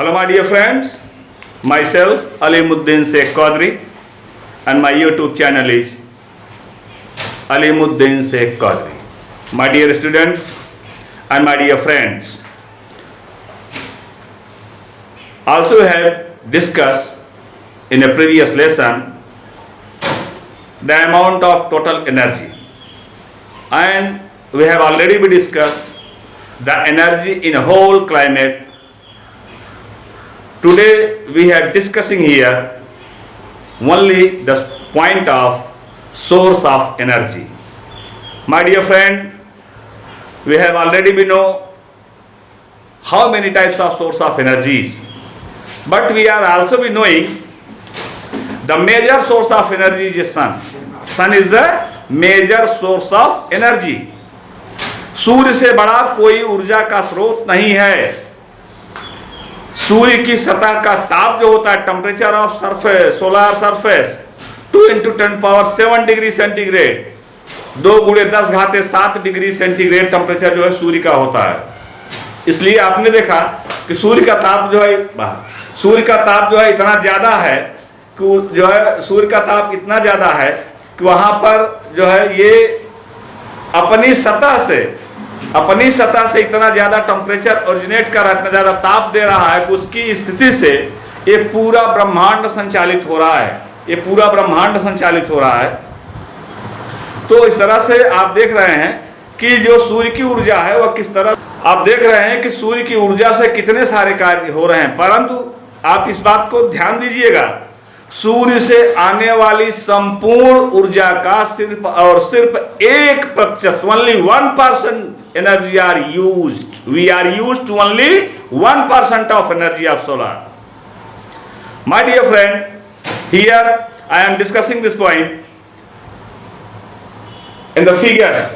Hello my dear friends, myself Alimuddin Sheikh Qadri and my YouTube channel is Alimuddin Sheikh Qadri. My dear students and my dear friends, also we have discussed in a previous lesson the amount of total energy, and we have already discussed the energy in a whole climate. Today we are discussing here only the point of source of energy. My dear friend, we have already know how many types of source of energies, but we are also be knowing the major source of energy is sun. Sun is the major source of energy. सूर्य से बड़ा कोई ऊर्जा का स्रोत नहीं है. सूर्य की सतह का ताप जो होता है, temperature of surface, solar surface 2 × 10⁷ degree centigrade, 2 × 10⁷ degree centigrade temperature जो है सूर्य का होता है. इसलिए आपने देखा कि सूर्य का ताप जो है इतना ज्यादा है कि सूर्य का ताप इतना ज्यादा है कि वहां पर जो है ये अपनी सतह से इतना ज्यादा टेम्परेचर ओरिजिनेट कर रहा है, इतना ज्यादा ताप दे रहा है कि उसकी स्थिति से ये पूरा ब्रह्मांड संचालित हो रहा है. तो इस तरह से आप देख रहे हैं कि जो सूर्य की ऊर्जा है वह किस तरह, आप देख रहे हैं कि सूर्य की ऊर्जा से कितने सारे कार्य हो रहे हैं. परंतु आप इस बात को ध्यान दीजिएगा, सूर्य से आने वाली संपूर्ण ऊर्जा का सिर्फ 1%, only 1% energy are used. We are used to only 1% of energy of solar. My dear friend, here I am discussing this point. In the figure,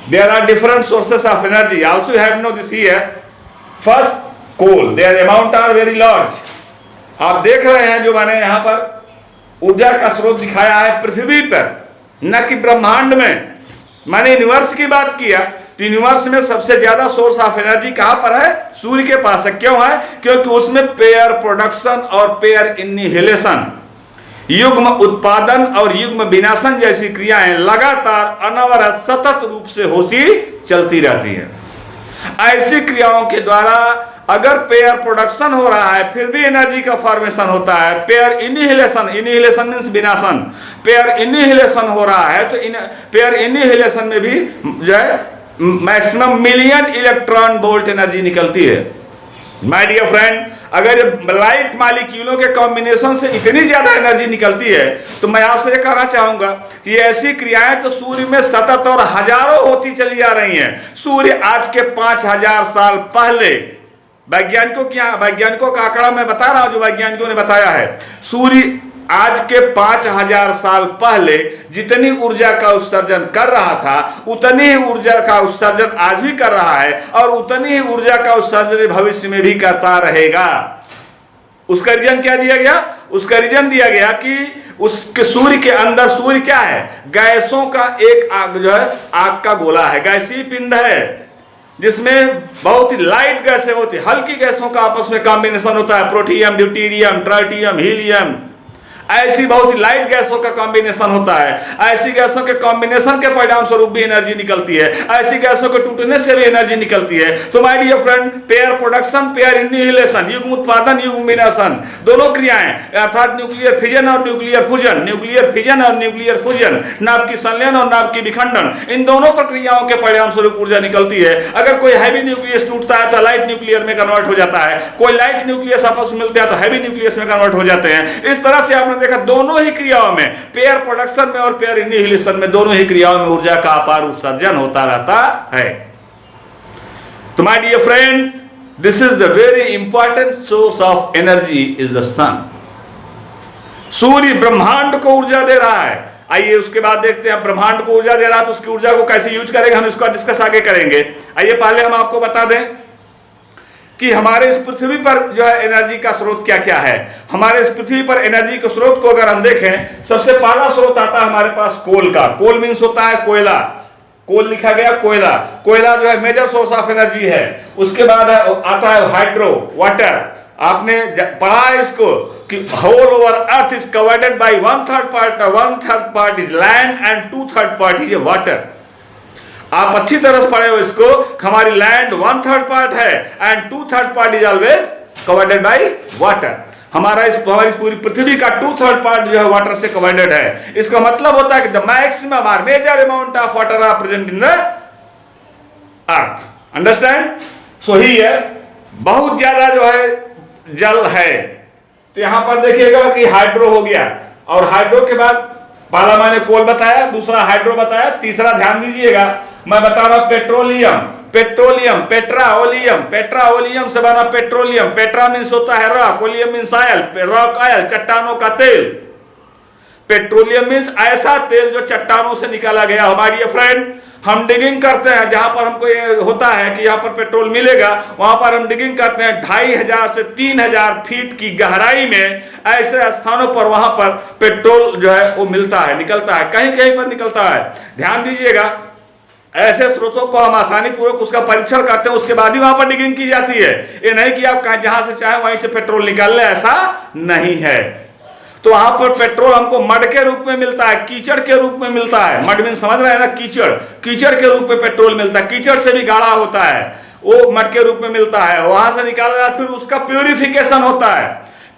there are different sources of energy. Also you have to know this here. First, coal. Their amount are very large. आप देख रहे हैं जो मैंने यहाँ पर ऊर्जा का स्रोत दिखाया है पृथ्वी पर, न कि ब्रह्मांड में. मैंने यूनिवर्स की बात किया तो यूनिवर्स में सबसे ज्यादा सोर्स ऑफ एनर्जी कहाँ पर है? सूर्य के पास है. क्यों है? क्योंकि उसमें पेयर प्रोडक्शन और पेयर इनिहिलेशन, युग्म उत्पादन और युग्म विनाशन जैसी क्रियाएं लगातार अनवरत सतत रूप से होती चलती रहती है. ऐसी क्रियाओं के द्वारा अगर पेयर प्रोडक्शन हो रहा है फिर भी एनर्जी का फॉर्मेशन होता है. पेयर इनिहिलेशन मीन्स विनाशन, पेयर इनिहिलेशन हो रहा है तो पेयर इनिहिलेशन में भी जो है maximum million electron volt energy निकलती है. माय डियर फ्रेंड, अगर लाइट मॉलिक्यूलों के कॉम्बिनेशन से इतनी ज्यादा एनर्जी निकलती है तो मैं आपसे ये कहना चाहूंगा कि ऐसी क्रियाएं तो सूर्य में सतत और हजारों होती चली जा रही हैं. सूर्य आज के 5000 साल पहले, वैज्ञानिकों का आंकड़ा मैं बता रहा हूं जो वैज्ञानिकों ने बताया है, सूर्य आज के 5000 साल पहले जितनी ऊर्जा का उत्सर्जन कर रहा था उतनी ही ऊर्जा का उत्सर्जन आज भी कर रहा है और उतनी ही ऊर्जा का उत्सर्जन भविष्य में भी करता रहेगा. उसका रीजन क्या दिया गया? उसका रीजन दिया गया कि उसके सूर्य के अंदर, सूर्य क्या है? गैसों का एक आग जो है आग का गोला है, गैसीय पिंड है जिसमें बहुत ही लाइट गैसें होती है, हल्की गैसों का आपस में कॉम्बिनेशन होता है, प्रोटियम, ड्यूटेरियम, ट्राइटियम, हीलियम, ऐसी बहुत ही लाइट गैसों का कॉम्बिनेशन होता है. ऐसी गैसों के कॉम्बिनेशन के परिणाम स्वरूप भी एनर्जी निकलती है, ऐसी गैसों के टूटने से भी एनर्जी निकलती है. तो my dear friend, pair production, pair annihilation, युग्म उत्पादन, युग्म विनाशन, दोनों क्रियाएं अर्थात न्यूक्लियर फिजन और न्यूक्लियर फ्यूजन, न्यूक्लियर फिजन और न्यूक्लियर फ्यूजन, नाभ की संलयन और नाभ की विखंडन, इन दोनों प्रक्रियाओं के परिणाम स्वरूप ऊर्जा निकलती है. अगर कोई हैवी न्यूक्लियस टूटता है तो लाइट न्यूक्लियर में कन्वर्ट हो जाता है, कोई लाइट न्यूक्लियस आपस में मिलते हैं तो हैवी न्यूक्लियस में कन्वर्ट हो जाते हैं. इस तरह से आपने देखा दोनों ही क्रियाओं में, पेयर प्रोडक्शन में और पेयर इनिहिलेशन में, दोनों ही क्रियाओं में ऊर्जा का अपार उत्सर्जन होता रहता है. तो my dear friend, this is the very important source of energy is the sun. सूर्य ब्रह्मांड को ऊर्जा दे रहा है. आइए उसके बाद देखते हैं, ब्रह्मांड को ऊर्जा दे रहा है तो उसकी ऊर्जा को कैसे यूज करेंगे, हम इसको डिस्कस आगे करेंगे. आइए पहले हम आपको बता दें कि हमारे इस पृथ्वी पर जो है एनर्जी का स्रोत क्या क्या है. हमारे इस पृथ्वी पर एनर्जी के स्रोत को अगर हम देखें, सबसे पहला स्रोत आता है हमारे पास कोल का. कोल मीन्स होता है कोयला, कोल लिखा गया कोयला. कोयला जो है मेजर सोर्स ऑफ एनर्जी है. उसके बाद आता है हाइड्रो, वाटर. आपने पढ़ा है इसको कि whole over earth is covered by 1/3 part is land and 2/3 part is water. आप अच्छी तरह से पढ़े हो इसको, हमारी लैंड 1/3 पार्ट है and 2/3 part is always covered by water. हमारी पूरी पृथ्वी का 2/3 पार्ट जो है वाटर से कवर्डेड है। इसका मतलब होता है कि the maximum or major amount of water are present in the earth. Understand? So here बहुत ज्यादा जो है जल है। तो यहां पर देखिएगा कि हाइड्रो हो गया, और हाइड्रो के बाद पहला मैंने कोल बताया, दूसरा हाइड्रो बताया, तीसरा ध्यान दीजिएगा मैं बता रहा हूं पेट्रोलियम। पेट्रोलियम, पेट्राओलियम से बना पेट्रोलियम। पेट्रा मीन्स होता है rock, oleum means oil, rock oil चट्टानों का तेल। पेट्रोलियम मीन्स ऐसा तेल जो चट्टानों से निकाला गया। हमारी ये फ्रेंड, हम डिगिंग करते हैं जहां पर हमको ये होता है कि यहाँ पर पेट्रोल मिलेगा, वहां पर हम डिगिंग करते हैं 2500 से 3000 फीट की गहराई में। ऐसे स्थानों पर वहां पर पेट्रोल जो है वो मिलता है, निकलता है, कहीं कहीं पर निकलता है। ध्यान दीजिएगा, ऐसे स्रोतों को हम आसानी पूर्वक उसका परीक्षण करते हैं, उसके बाद ही वहां पर डिगिंग की जाती है। ये नहीं कि आप जहां से चाहे वहीं से पेट्रोल निकाल ले, ऐसा नहीं है। तो वहां पर पेट्रोल हमको मड के रूप में मिलता है, कीचड़ के रूप में मिलता है। मड मीन समझ रहे हैं ना, कीचड़, कीचड़ के रूप में पेट्रोल मिलता है। कीचड़ से भी गाढ़ा होता है, वो मड के रूप में मिलता है। वहां से निकाला जाता है, फिर उसका प्यूरिफिकेशन होता है।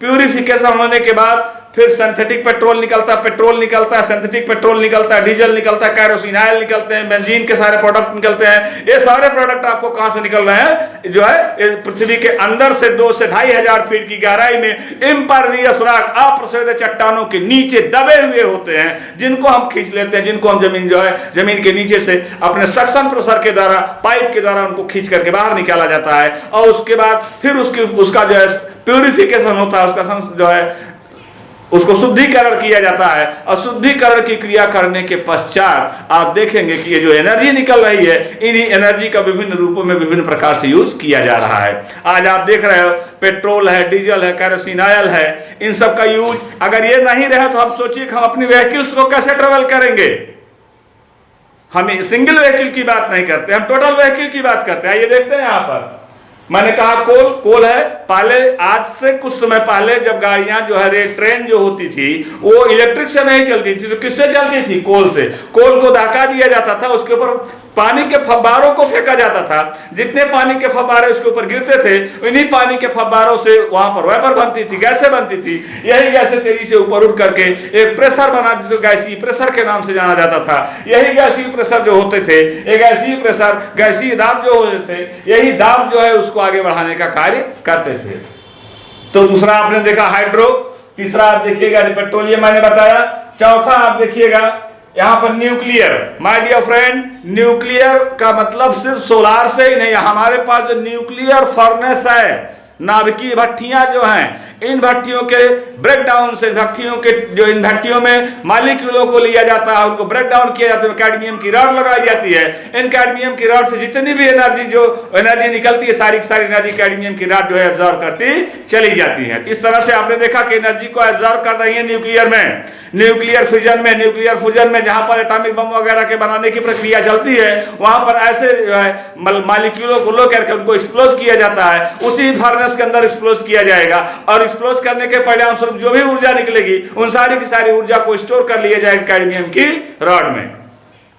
प्यूरिफिकेशन होने के बाद फिर सिंथेटिक पेट्रोल निकलता है, सिंथेटिक पेट्रोल निकलता है, डीजल निकलता है, कैरोसिन ऑयल निकलते हैं, बेंजीन के सारे प्रोडक्ट निकलते हैं। ये सारे प्रोडक्ट आपको कहां से निकल रहे हैं? जो है पृथ्वी के अंदर से 2 से 2500 फीट की गहराई में इम्परवियस रॉक, अप्रशोधित चट्टानों के नीचे दबे हुए होते हैं, जिनको हम खींच लेते हैं, जिनको हम जमीन जो है जमीन के नीचे से अपने सक्शन प्रेशर के द्वारा, पाइप के द्वारा उनको खींच करके बाहर निकाला जाता है। और उसके बाद फिर उसका जो है प्यूरिफिकेशन होता है, उसका जो है उसको शुद्धिकरण किया जाता है। और शुद्धिकरण की क्रिया करने के पश्चात आप देखेंगे कि ये जो एनर्जी निकल रही है, इन्हीं एनर्जी का विभिन्न रूपों में विभिन्न प्रकार से यूज किया जा रहा है। आज आप देख रहे हो पेट्रोल है, डीजल है, कैरोसिन ऑयल है, इन सब का यूज अगर ये नहीं रहे तो आप सोचिए कि हम अपनी व्हीकल्स को कैसे ट्रेवल करेंगे। हम सिंगल व्हीकल की बात नहीं करते, हम टोटल व्हीकल की बात करते हैं। ये देखते हैं यहाँ पर मैंने कहा कोल है। पहले आज से कुछ समय पहले जब गाड़ियां जो है ट्रेन जो होती थी वो इलेक्ट्रिक से नहीं चलती थी, तो किससे चलती थी? कोल से। कोल को धक्का दिया जाता था, उसके ऊपर पानी के फव्वारों को फेंका जाता था। जितने पानी के फव्वारे उसके ऊपर गिरते थे, उन्हीं पानी के फव्वारों से वहां पर वेपर बनती थी, गैसें बनती थी। यही गैसें तेजी से ऊपर उठ करके एक प्रेशर बना, जिसको गैसीय प्रेशर के नाम से जाना जाता था। यही गैसीय प्रेशर जो होते थे, ये गैसीय प्रेशर, गैसीय दाब जो होते थे, यही दाब जो है उसको आगे बढ़ाने का कार्य करते थे। तो दूसरा आपने देखा हाइड्रो, तीसरा आप देखिएगा पेट्रोलियम मैंने बताया, चौथा आप देखिएगा यहां पर nuclear. My dear friend, nuclear का मतलब सिर्फ सोलार से ही नहीं, हमारे पास जो न्यूक्लियर फर्नेस है, नाभिकीय भट्टियां जो हैं, इन भट्टियों के ब्रेकडाउन से, भट्टियों के जो इन भट्टियों में मालिक्यूलों को लिया जाता है, उनको ब्रेक डाउन किया जाता है, कैडमियम की रॉड लगाई जाती है। इन कैडमियम की रॉड से जितनी भी एनर्जी निकलती है, सारी एनर्जी कैडमियम की रॉड जो है एब्जॉर्ब करती चली जाती है। इस तरह से आपने देखा कि एनर्जी को एब्जॉर्ब कर रही है न्यूक्लियर में, न्यूक्लियर फ्यूजन में जहां पर एटॉमिक बम वगैरह के बनाने की प्रक्रिया चलती है, वहां पर ऐसे जो है मालिक्यूलों को लो करके उनको एक्सप्लोज किया जाता है, उसी फर्नेस के अंदर एक्सप्लोज किया जाएगा। और एक्सप्लोज करने के परिणाम स्वरूप जो भी ऊर्जा निकलेगी, उन सारी की सारी ऊर्जा को स्टोर कर लिया जाएगा कैडमियम की रॉड में।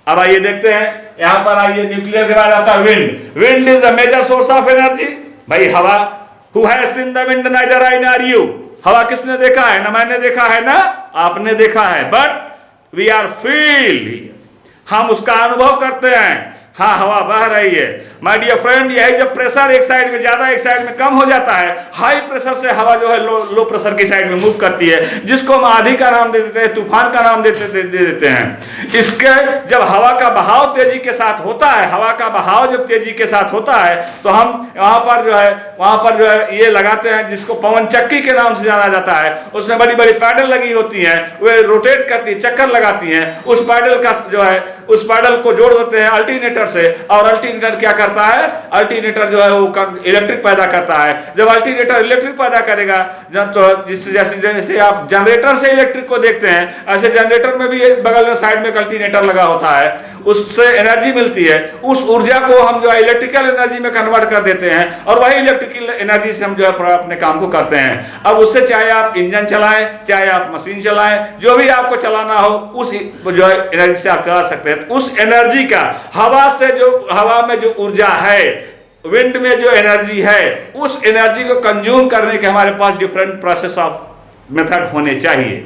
अब आइए देखते हैं, यहां पर आइए न्यूक्लियर के बाद आता है wind. Wind is the major source of energy. भाई हवा, who has seen the wind neither I nor you. हवा किसने देखा है? ना मैंने देखा है ना आपने देखा है, बट वी आर फील, हम उसका अनुभव करते हैं। हाँ, हवा बह रही है। माय डियर फ्रेंड, यही जब प्रेशर एक साइड में ज्यादा एक साइड में कम हो जाता है, हाई प्रेशर से हवा जो है लो प्रेशर की साइड में मूव करती है, जिसको हम आंधी का नाम दे देते हैं, तूफान का नाम दे देते हैं। इसके जब हवा का बहाव तेजी के साथ होता है, हवा का बहाव जब तेजी के साथ होता है, तो हम वहां पर जो है ये लगाते हैं, जिसको पवन चक्की के नाम से जाना जाता है। उसमें बड़ी बड़ी पैडल लगी होती हैं, वे रोटेट करती, चक्कर लगाती हैं। उस पैडल का जो है, उस पैडल को जोड़ देते हैं अल्टरनेटर अल्टरनेटर से, और अल्टरनेटर क्या करता है, अल्टरनेटर जो है वो इलेक्ट्रिक पैदा करता है। जब अल्टरनेटर इलेक्ट्रिक पैदा करेगा, जब तो जैसे आप जनरेटर से इलेक्ट्रिक को देखते हैं, ऐसे जनरेटर में भी बगल में साइड में अल्टरनेटर लगा होता है, उससे एनर्जी मिलती है। उस ऊर्जा को हम जो है इलेक्ट्रिकल एनर्जी में कन्वर्ट कर देते हैं, और वही इलेक्ट्रिकल एनर्जी से हम जो है अपने काम को करते हैं। अब उससे चाहे आप इंजन चलाएं, चाहे आप मशीन चलाएं, जो भी आपको चलाना हो, उस जो है एनर्जी से आप चला सकते हैं। उस एनर्जी का हवा में जो ऊर्जा है, विंड में जो एनर्जी है, उस एनर्जी को कंज्यूम करने के हमारे पास डिफरेंट प्रोसेस ऑफ मेथड होने चाहिए।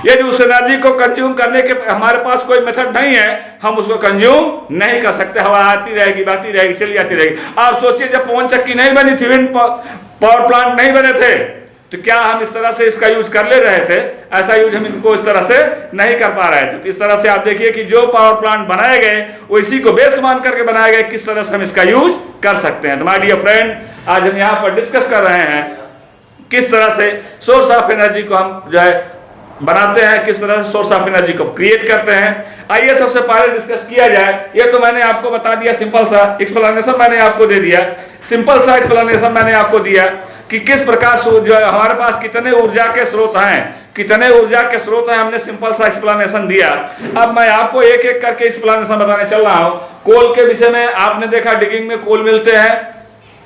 यदि उस एनर्जी को कंज्यूम करने के हमारे पास कोई मेथड नहीं है, हम उसको कंज्यूम नहीं कर सकते। हवा आती रहेगी, बहती रहेगी, चली आती रहेगी। आप सोचिए, जब पवन चक्की नहीं बनी थी, विंड पावर प्लांट नहीं बने थे, तो क्या हम इस तरह से इसका यूज कर ले रहे थे? ऐसा यूज हम इनको इस तरह से नहीं कर पा रहे थे। तो इस तरह से आप देखिए कि जो पावर प्लांट बनाए गए, वो इसी को बेस मान करके बनाए गए, किस तरह से हम इसका यूज कर सकते हैं। तो माय डियर फ्रेंड, आज हम यहाँ पर डिस्कस कर रहे हैं किस तरह से सोर्स ऑफ एनर्जी को हम जो है बनाते हैं, किस तरह से सोर्स ऑफ एनर्जी को क्रिएट करते हैं। आइए सबसे पहले डिस्कस किया जाए। ये तो मैंने आपको बता दिया, सिंपल सा एक्सप्लेनेशन मैंने आपको दे दिया, सिंपल सा एक्सप्लेनेशन मैंने आपको दिया कि किस प्रकार से जो है हमारे पास कितने ऊर्जा के स्रोत हैं, कितने ऊर्जा के स्रोत हैं, हमने सिंपल सा एक्सप्लेनेशन दिया। अब मैं आपको एक एक करके एक्सप्लेनेशन बताने चल रहा हूँ। कोल के विषय में आपने देखा डिगिंग में कोल मिलते हैं,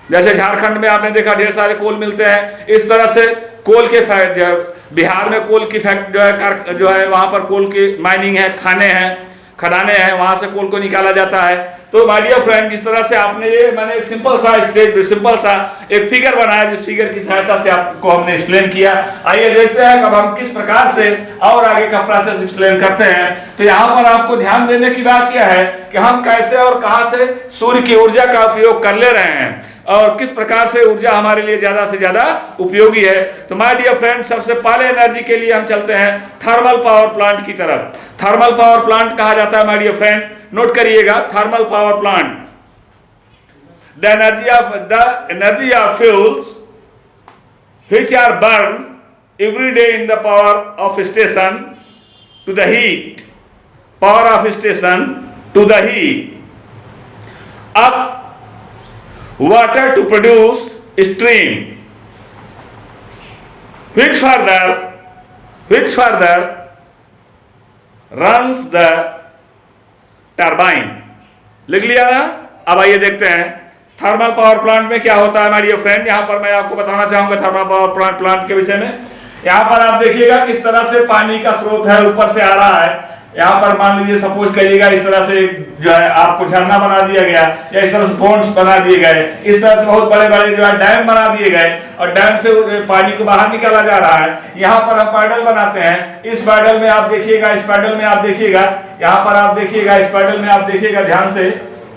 जैसे झारखंड में आपने देखा ढेर सारे कोल मिलते हैं। इस तरह से कोल के बिहार में कोल की फैक्ट्री जो है वहां पर कोल की माइनिंग है, खदाने हैं, वहां से कोल को निकाला जाता है। तो माय डियर फ्रेंड, इस तरह से आपने मैंने एक सिंपल सा एक फिगर बनाया, जिस फिगर की सहायता से आपको हमने एक्सप्लेन किया। आइए देखते हैं अब हम किस प्रकार से और आगे का प्रोसेस एक्सप्लेन करते हैं। तो यहाँ पर आपको ध्यान देने की बात यह है कि हम कैसे और कहां से सूर्य की ऊर्जा का उपयोग कर ले रहे हैं, और किस प्रकार से ऊर्जा हमारे लिए ज्यादा से ज्यादा उपयोगी है। तो माय डियर फ्रेंड, सबसे पहले एनर्जी के लिए हम चलते हैं थर्मल पावर प्लांट की तरफ। थर्मल पावर प्लांट कहा जाता है माय डियर फ्रेंड, नोट करिएगा, thermal power plant, the energy of fuels which are burned every day in the power of station to the heat, power of station to the heat up water to produce steam, which further runs the turbine। लिख लिया ना? अब आइए देखते हैं thermal power plant में क्या होता है हमारी फ्रेंड। यहाँ पर मैं आपको बताना चाहूंगा थर्मल पावर प्लांट के विषय में। यहाँ पर आप देखिएगा किस तरह से पानी का स्रोत है, ऊपर से आ रहा है। यहाँ पर मान लीजिए सपोज करिएगा इस तरह से जो है आपको झरना बना दिया गया, या इस तरह से पॉन्ड्स बना दिए गए, इस तरह से बहुत बड़े बड़े जो है डैम बना दिए गए, और डैम से पानी को बाहर निकाला जा रहा है। यहाँ पर हम पैडल बनाते हैं। इस पैडल में आप देखिएगा, इस पैडल में आप देखिएगा, यहाँ पर आप देखिएगा, इस पैडल में आप देखिएगा ध्यान से,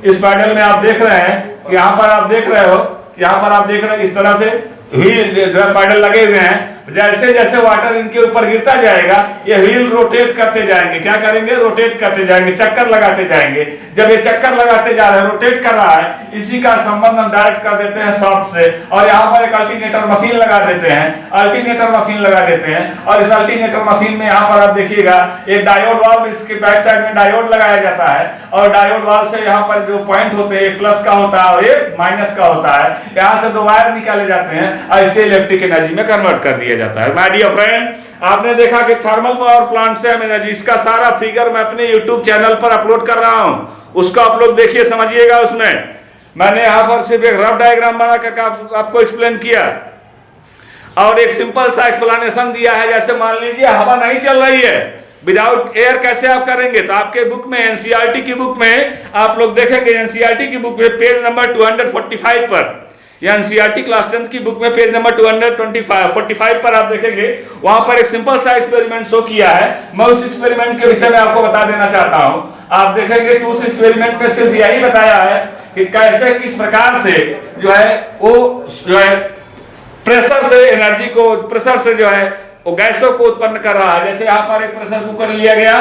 इस पैडल में आप देख रहे हैं, यहाँ पर आप देख रहे हो, यहाँ पर आप देख रहे हैं इस तरह से व्हील जो है पैडल लगे हुए हैं। जैसे जैसे वाटर इनके ऊपर गिरता जाएगा, ये व्हील रोटेट करते जाएंगे। क्या करेंगे? रोटेट करते जाएंगे, चक्कर लगाते जाएंगे। जब ये चक्कर लगाते जा रहे हैं, रोटेट कर रहा है, इसी का संबंध हम डायरेक्ट कर देते हैं शाफ्ट से, और यहाँ पर एक अल्टरनेटर मशीन लगा देते हैं, अल्टरनेटर मशीन लगा देते हैं। और इस अल्टरनेटर मशीन में यहाँ पर आप देखिएगा एक डायोड वाल्व, इसके बैक साइड में डायोड लगाया जाता है, और डायोड वाल्व से यहाँ पर जो पॉइंट होते हैं, एक प्लस का होता है और एक माइनस का होता है। यहाँ से दो वायर निकाले जाते हैं और इसे इलेक्ट्रिक एनर्जी में कन्वर्ट कर दिया जाता है। माय डियर फ्रेंड, आपने देखा कि थर्मल पावर प्लांट से हम एनर्जी, इसका सारा फिगर मैं अपने YouTube चैनल पर अपलोड कर रहा हूं, उसको आप लोग देखिए, समझिएगा। उसमें मैंने यहाँ पर सिर्फ एक रफ डायग्राम बना करके आपको एक्सप्लेन किया, और एक सिंपल सा एक्सप्लेनेशन दिया है। जैसे मान लीजिए हवा नहीं चल रही है, विदाउट एयर कैसे आप करेंगे? तो आपके बुक में, एनसीईआरटी की बुक में आप लोग देखेंगे, एनसीईआरटी की बुक में पेज नंबर 245 पर, या एनसीईआरटी क्लास 10 की बुक में पेज नंबर 245 पर आप देखेंगे, वहां पर एक सिंपल सा एक्सपेरिमेंट शो किया है। मैं उस एक्सपेरिमेंट के विषय में आपको बता देना चाहता हूं। आप देखेंगे कि उस एक्सपेरिमेंट में सिर्फ यही बताया है कि कैसे, किस प्रकार से जो है वो जो है प्रेशर से एनर्जी को, प्रेशर से जो है वो गैसों को उत्पन्न कर रहा है। जैसे यहाँ पर एक प्रेशर कुकर लिया गया,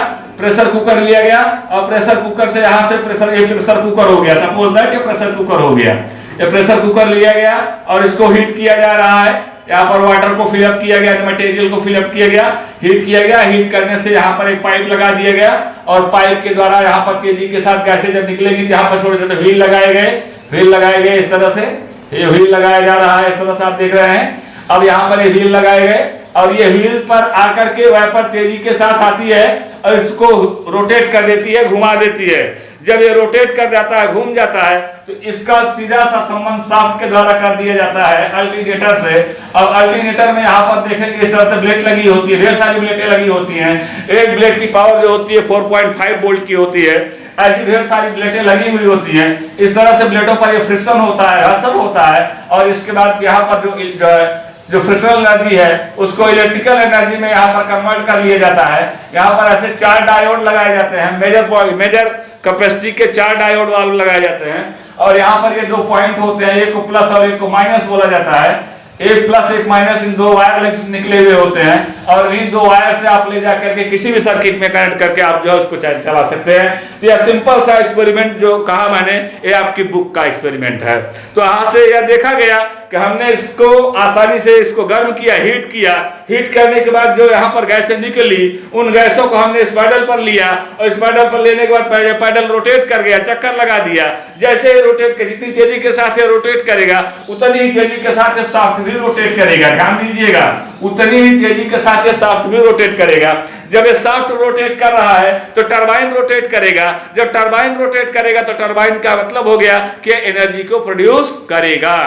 और प्रेशर कुकर से यहाँ से प्रेशर कुकर हो गया, सपोज दैट ये प्रेशर कुकर हो गया। ये प्रेशर कुकर लिया गया और इसको हीट किया जा रहा है। यहाँ पर वाटर को फिलअप किया गया, मटेरियल को फिलअप किया गया, हीट किया गया, हीट करने से यहाँ पर एक पाइप लगा दिया गया और पाइप के द्वारा यहाँ पर तेजी के साथ गैसें जब निकलेगी तो यहाँ पर छोटे छोटे व्हील लगाए गए, इस तरह से ये व्हील लगाया जा रहा है, इस तरह से आप देख रहे हैं। अब यहाँ पर ये व्हील लगाए गए और ये व्हील पर आकर के वाइपर तेजी के साथ आती है और इसको रोटेट कर देती है, घुमा देती है। जब ये रोटेट कर जाता है, घूम जाता है, तो इसका सीधा सा संबंध शाफ्ट के द्वारा कर दिया जाता है अल्टरनेटर से। अब अल्टरनेटर में यहाँ पर देखेंगे इस तरह से ब्लेड लगी होती है, ढेर सारी ब्लेडें लगी होती हैं। एक ब्लेड की पावर जो होती है 4.5 वोल्ट की होती है, ऐसी ढेर सारी ब्लेडें लगी हुई होती हैं। इस तरह से ब्लेडों पर ये फ्रिक्शन होता है, घर्षण होता है और इसके बाद यहाँ पर जो फ्रिक्शनल एनर्जी है उसको इलेक्ट्रिकल एनर्जी में यहाँ पर कन्वर्ट कर लिया जाता है। यहाँ पर ऐसे 4 डायोड लगाए जाते हैं, मेजर कैपेसिटी के 4 डायोड वाल्व लगाए जाते हैं और यहाँ पर ये 2 पॉइंट होते हैं, एक को प्लस और एक को माइनस बोला जाता है। एक प्लस एक माइनस, इन 2 वायर निकले हुए होते हैं और इन 2 वायर से आप ले जाकर के किसी भी सर्किट में कनेक्ट करके आप जो है उसको चला सकते हैं। तो यह सिंपल सा एक्सपेरिमेंट जो कहा मैंने, ये आपकी बुक का एक्सपेरिमेंट है। तो यहाँ से यह देखा गया कि हमने इसको आसानी से इसको गर्म किया, हीट करने के बाद जो यहाँ पर गैसें निकली, उन गैसों को हमने इस पैडल पर लिया और इस पैडल पर लेने के बाद पैडल रोटेट कर गया, चक्कर लगा दिया। जैसे ही रोटेट कर, जितनी तेजी के साथ ये रोटेट करेगा उतनी ही तेजी के साथ ये शाफ्ट भी रोटेट करेगा। ध्यान दीजिएगा, उतनी ही तेजी के साथ ये शाफ्ट भी रोटेट करेगा। जब ये शाफ्ट रोटेट कर रहा है तो टरबाइन रोटेट करेगा। जब टरबाइन रोटेट करेगा तो टरबाइन का मतलब हो गया कि एनर्जी को प्रोड्यूस करेगा।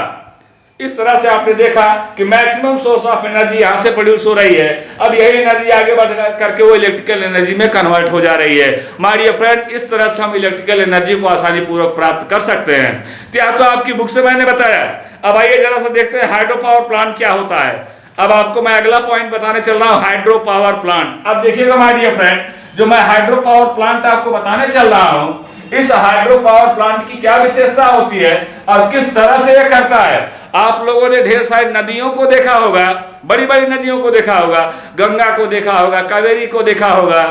इस तरह से आपने देखा कि मैक्सिमम सोर्स ऑफ एनर्जी यहां से प्रोड्यूस हो रही है। अब यही एनर्जी आगे बढ़ करके वो इलेक्ट्रिकल एनर्जी में कन्वर्ट हो जा रही है। माय डियर फ्रेंड, इस तरह से हम इलेक्ट्रिकल एनर्जी को आसानी पूर्वक प्राप्त कर सकते हैं। तो आपकी बुक से मैंने बताया। अब आइए जरा सा देखते हैं हाइड्रो पावर प्लांट क्या होता है। अब आपको मैं अगला पॉइंट बताने चल रहा हूं, हाइड्रो पावर प्लांट। अब देखिएगा माय डियर फ्रेंड, जो मैं हाइड्रो पावर प्लांट आपको बताने चल रहा हूं, इस हाइड्रो पावर प्लांट की क्या विशेषता होती है और किस तरह से यह करता है। आप लोगों ने ढेर सारी नदियों को देखा होगा, बड़ी बड़ी नदियों को देखा होगा, गंगा को देखा होगा, कावेरी को देखा होगा,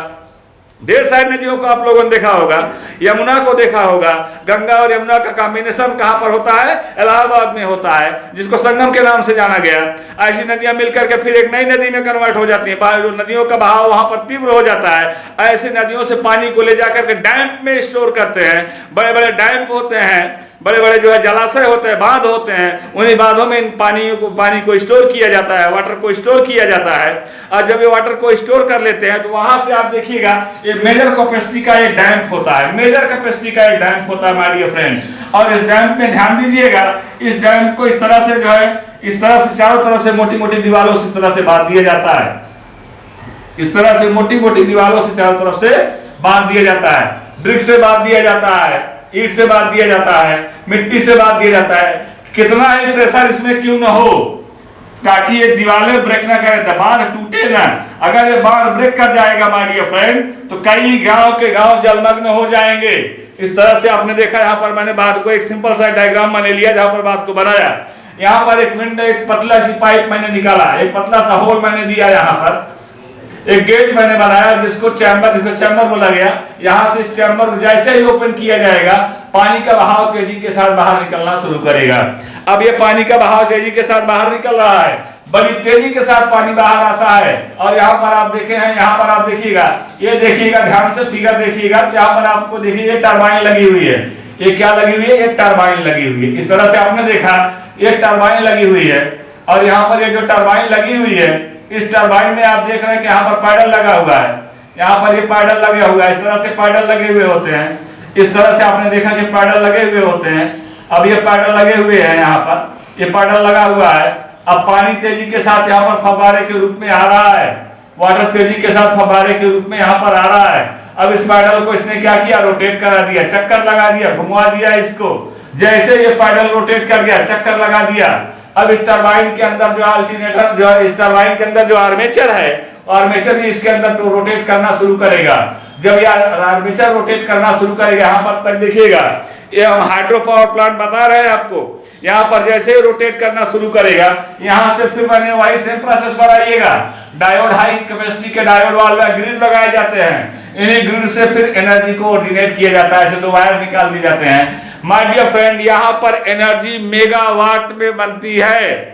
ढेर सारी नदियों को आप लोगों ने देखा होगा, यमुना को देखा होगा। गंगा और यमुना का कॉम्बिनेशन कहां पर होता है? इलाहाबाद में होता है, जिसको संगम के नाम से जाना गया। ऐसी नदियां मिलकर के फिर एक नई नदी में कन्वर्ट हो जाती हैं। जो नदियों का बहाव वहां पर तीव्र हो जाता है, ऐसी नदियों से पानी को ले जाकर के डैम में स्टोर करते हैं। बड़े बड़े डैम होते हैं, बड़े बड़े जो है जलाशय होते हैं, बांध होते हैं, उन्हीं बांधों में इन पानी को स्टोर किया जाता है, वाटर को स्टोर किया जाता है। और जब ये वाटर को स्टोर कर लेते हैं तो वहां से आप देखिएगा ये मेजर कैपेसिटी का एक डैम होता है, मेजर कैपेसिटी का एक डैम होता है माय डियर फ्रेंड। और इस डैम में ध्यान दीजिएगा, इस डैम को इस तरह से जो है, इस तरह से चारों तरफ से मोटी मोटी दीवारों से इस तरह से बांध दिया जाता है। इस तरह से मोटी मोटी दीवारों से चारों तरफ से बांध दिया जाता है, ब्रिक से बांध दिया जाता है, ईंट से बांध दिया जाता है, मिट्टी से बांध दिया जाता है। कितना ही प्रेशर इसमें क्यों न हो, ताकि ये दीवारें ब्रेक ना करे, बांध टूटे ना। अगर ये बांध ब्रेक कर जाएगा माय डियर फ्रेंड, तो कई गांव के गांव जलमग्न हो जाएंगे। इस तरह से आपने देखा, यहाँ पर मैंने बात को एक सिंपल सा डायग्राम मैंने लिया, जहां पर बात को बनाया। यहाँ पर एक पतला सी पाइप मैंने निकाला, एक पतला सा होल मैंने दिया, यहाँ पर एक गेट मैंने बनाया जिसको चैम्बर बोला गया। यहां से इस चैम्बर को जैसे ही ओपन किया जाएगा, पानी का बहाव तेजी के साथ बाहर निकलना शुरू करेगा। अब ये पानी का बहाव तेजी के साथ बाहर निकल रहा है, बड़ी तेजी के साथ पानी बाहर आता है। और यहाँ पर आप देखे हैं, यहाँ पर आप देखिएगा, ये देखिएगा, ध्यान से फिगर देखिएगा, यहाँ पर आपको देखिए ये टरबाइन लगी हुई है। ये क्या लगी हुई है? ये टरबाइन लगी हुई है। इस तरह से आपने देखा, ये टरबाइन लगी हुई है। और यहाँ पर ये जो टरबाइन लगी हुई है, इस टरबाइन में आप देख रहे हैं कि यहाँ पर पैडल लगा हुआ है, यहाँ पर ये पैडल लगे हुआ है। इस तरह से पैडल लगे हुए होते हैं। इस तरह से आपने देखा कि पैडल लगे हुए होते हैं। अब ये पैडल लगे हुए हैं, यहाँ पर ये पैडल लगा हुआ है। अब पानी तेजी के साथ यहाँ पर फव्वारे के रूप में आ रहा है, वाटर तेजी के साथ फव्वारे के रूप में यहाँ पर आ रहा है। अब इस पैडल को इसने क्या किया? रोटेट करा दिया, चक्कर लगा दिया, घुमा दिया इसको। जैसे ये पैडल रोटेट कर गया, चक्कर लगा दिया, अब इस टरबाइन के अंदर जो अल्टरनेटर जो है, इस टरबाइन के अंदर जो आर्मेचर है, आर्मेचर भी इसके अंदर तो रोटेट करना शुरू करेगा। जब ये आर्मेचर रोटेट करना शुरू करेगा, यहाँ पर तक देखिएगा, ये हम हाइड्रो पावर प्लांट बता रहे हैं आपको। यहाँ पर जैसे ही रोटेट करना शुरू करेगा, यहाँ से फिर मैंने वही सेम प्रोसेस पर आइएगा। डायोड, हाई कैपेसिटी के डायोड वाल्व ग्रिड लगाए जाते हैं। इन्हीं ग्रिड से फिर एनर्जी को ऑर्डिनेट किया जाता है, ऐसे 2 वायर निकाल दिए जाते हैं। माय डियर फ्रेंड, यहाँ पर एनर्जी मेगावाट में बनती है।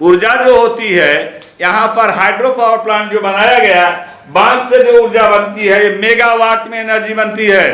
ऊर्जा जो होती है, यहाँ पर हाइड्रो पावर प्लांट जो बनाया गया, बांध से जो ऊर्जा बनती है, ये मेगावाट में एनर्जी बनती है।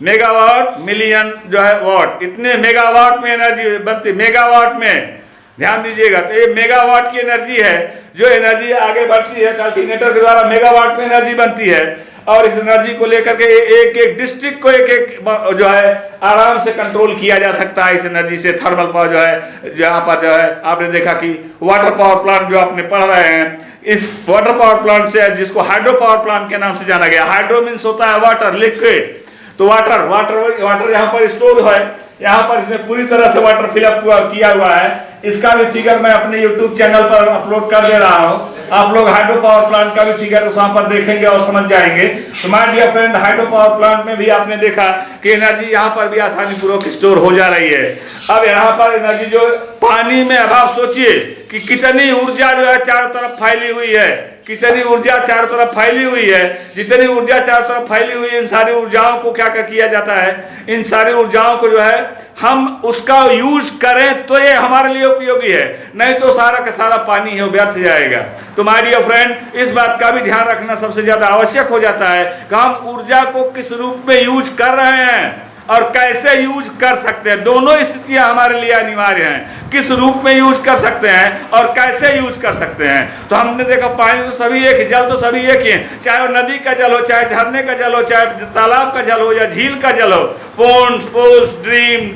मेगावाट मिलियन जो है वाट, इतने मेगावाट में एनर्जी बनती, मेगावाट में ध्यान दीजिएगा। तो ये मेगावाट की एनर्जी है, जो एनर्जी आगे बढ़ती है कैलकुलेटर के द्वारा मेगावाट में एनर्जी बनती है। और इस एनर्जी को लेकर के एक एक डिस्ट्रिक्ट को एक एक जो है आराम से कंट्रोल किया जा सकता है इस एनर्जी से। थर्मल पावर जो है, जहाँ पर जो है आपने देखा कि वाटर पावर प्लांट जो आपने पढ़ रहे हैं, इस वाटर पावर प्लांट से, जिसको हाइड्रो पावर प्लांट के नाम से जाना गया, हाइड्रो मीन्स होता है वाटर, लिक्विड, तो वाटर वाटर यहाँ पर स्टोर है, यहाँ पर इसमें पूरी तरह से वाटर फिलअप किया हुआ है। इसका भी फिगर मैं अपने YouTube चैनल पर अपलोड कर दे रहा हूँ। आप लोग हाइड्रो पावर प्लांट का भी फिगर वहां पर देखेंगे और समझ जाएंगे। तो my dear friend, hydro power plant में भी आपने देखा कि एनर्जी यहाँ पर भी आसानी पूर्वक स्टोर हो जा रही है। अब यहाँ पर एनर्जी जो पानी में, अब आप सोचिए कि कितनी ऊर्जा जो है चारों तरफ फैली हुई है, कितनी ऊर्जा चारों तरफ फैली हुई है। जितनी ऊर्जा चारों तरफ फैली हुई है, इन सारी ऊर्जाओं को क्या किया जाता है, इन सारी ऊर्जाओं को जो है हम उसका यूज करें तो ये हमारे लिए उपयोगी है, नहीं तो सारा का सारा पानी है व्यर्थ जाएगा। तो माय डियर फ्रेंड, इस बात का भी ध्यान रखना सबसे ज्यादा आवश्यक हो जाता है कि हम ऊर्जा को किस रूप में यूज कर रहे हैं और कैसे यूज कर सकते हैं। दोनों स्थितियां हमारे लिए अनिवार्य हैं, किस रूप में यूज कर सकते हैं और कैसे यूज कर सकते हैं। तो हमने देखा पानी तो सभी एक ही, जल तो सभी एक ही है, चाहे वो नदी का जल हो, चाहे झरने का जल हो, चाहे तालाब का जल हो या झील का जल हो, पोन्स, पूल्स, ड्रीम,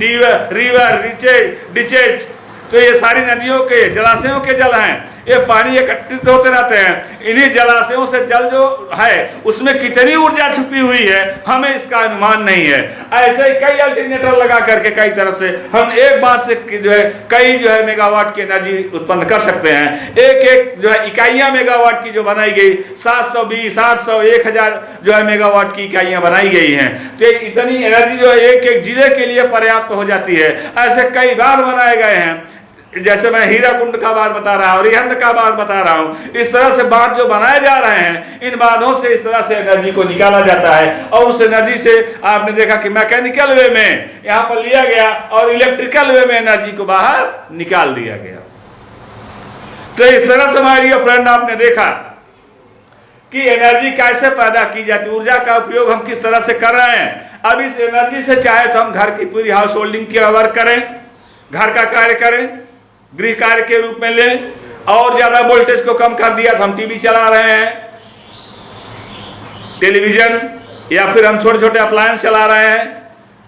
रिवर, डिचेज, तो ये सारी नदियों के, जलाशयों के जल हैं। ये पानी एकत्रित होते रहते हैं। इन्हीं जलाशयों से जल जो है उसमें कितनी ऊर्जा छुपी हुई है हमें इसका अनुमान नहीं है। ऐसे ही कई अल्टरनेटर लगा करके कई तरफ से हम एक बात से जो है कई जो है मेगावाट की एनर्जी उत्पन्न कर सकते हैं। एक एक जो है इकाइयां मेगावाट की जो बनाई गई, 720, 800, 1000 जो है मेगावाट की इकाइयां बनाई गई हैं। तो इतनी एनर्जी जो है एक एक जिले के लिए पर्याप्त हो जाती है। ऐसे कई बार बनाए गए हैं, जैसे मैं हीराकुंड का बात बता रहा हूँ, रिहंद का बात बता रहा हूँ। इस तरह से बांध जो बनाए जा रहे हैं, इन बांधों से इस तरह से एनर्जी को निकाला जाता है और उस एनर्जी से आपने देखा कि मैकेनिकल वे में यहाँ पर लिया गया और इलेक्ट्रिकल वे में एनर्जी को बाहर निकाल दिया गया। तो इस तरह से हमारी फ्रेंड आपने देखा कि एनर्जी कैसे पैदा की जाती है, ऊर्जा का उपयोग हम किस तरह से कर रहे हैं। अब इस एनर्जी से चाहे तो हम घर की पूरी हाउस होल्डिंग की वर्क करें, घर का कार्य करें, गृह कार्य के रूप में लें, और ज्यादा वोल्टेज को कम कर दिया तो हम टीवी चला रहे हैं, टेलीविजन, या फिर हम छोटे छोटे अप्लायंस चला रहे हैं।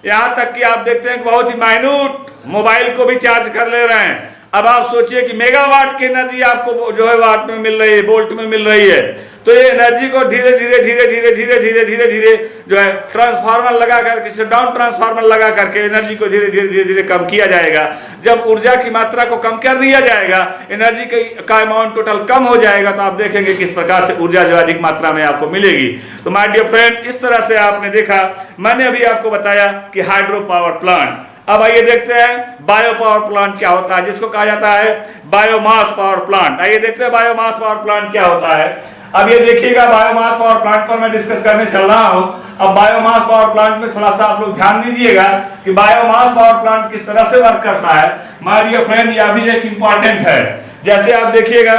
यहां तक कि आप देखते हैं कि बहुत ही माइन्यूट मोबाइल को भी चार्ज कर ले रहे हैं। अब आप सोचिए कि मेगावाट की एनर्जी आपको जो है वाट में मिल रही है, वोल्ट में मिल रही है। तो ये एनर्जी को धीरे धीरे धीरे धीरे धीरे धीरे धीरे धीरे जो है ट्रांसफार्मर लगा करके, डाउन ट्रांसफार्मर लगा करके एनर्जी को धीरे धीरे धीरे धीरे कम किया जाएगा। जब ऊर्जा की मात्रा को कम कर दिया जाएगा, एनर्जी का अमाउंट टोटल कम हो जाएगा, तो आप देखेंगे किस प्रकार से ऊर्जा जो अधिक मात्रा में आपको मिलेगी। तो माय डियर फ्रेंड, इस तरह से आपने देखा, मैंने अभी आपको बताया कि हाइड्रो पावर प्लांट। अब आइए देखते हैं बायो पावर प्लांट क्या होता है, जिसको कहा जाता है बायोमास पावर प्लांट। आइए देखते हैं बायोमास पावर प्लांट क्या होता है। अब ये देखिएगा, बायोमास पावर प्लांट पर मैं डिस्कस करने चल रहा हूं। अब बायोमास पावर प्लांट में थोड़ा सा आप लोग ध्यान दीजिएगा कि बायोमास पावर प्लांट किस तरह से वर्क करता है। माय डियर फ्रेंड, यह भी एक इंपॉर्टेंट है। जैसे आप देखिएगा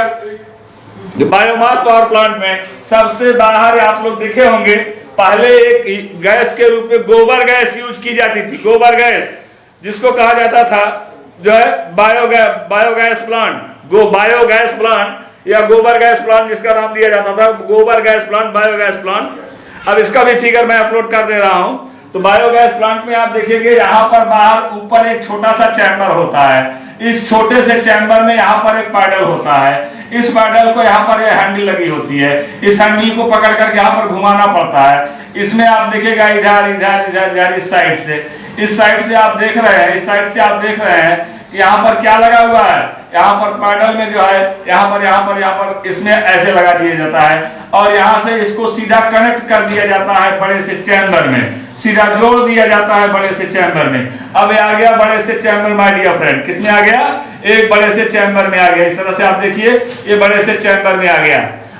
बायोमास पावर प्लांट में सबसे बाहर आप लोग देखे होंगे, पहले एक गैस के रूप में गोबर गैस यूज की जाती थी। गोबर गैस, जिसको कहा जाता था जो है बायोगैस प्लांट, बायोगैस प्लांट या गोबर गैस प्लांट, जिसका नाम दिया जाता था गोबर गैस प्लांट, बायोगैस प्लांट। अब इसका भी फिगर मैं अपलोड कर दे रहा हूं। तो बायोगैस प्लांट में आप देखेंगे यहाँ पर बाहर ऊपर एक छोटा सा चैम्बर होता है। इस छोटे से चैम्बर में यहाँ पर एक पैडल होता है। इस पैडल को यहाँ पर यह हैंडल लगी होती है। इस हैंडल को पकड़ कर यहाँ पर घुमाना पड़ता है। इसमें आप देखिएगा इधर इधर इधर इधर इस साइड से आप देख रहे हैं, इस साइड से आप देख रहे हैं कि यहाँ पर क्या लगा हुआ है। यहाँ पर पैडल में जो है यहाँ पर इसमें ऐसे लगा दिया जाता है और यहाँ से इसको सीधा कनेक्ट कर दिया जाता है बड़े से चैम्बर में, सीधा जोड़ दिया जाता है बड़े से चैम्बर में। अब ये आ गया बड़े से चैम्बर, माय डियर फ्रेंड, किसमें आ गया? एक बड़े से चैम्बर में आ गया। इस तरह से आप देखिए, ये बड़े से चैम्बर में आ गया।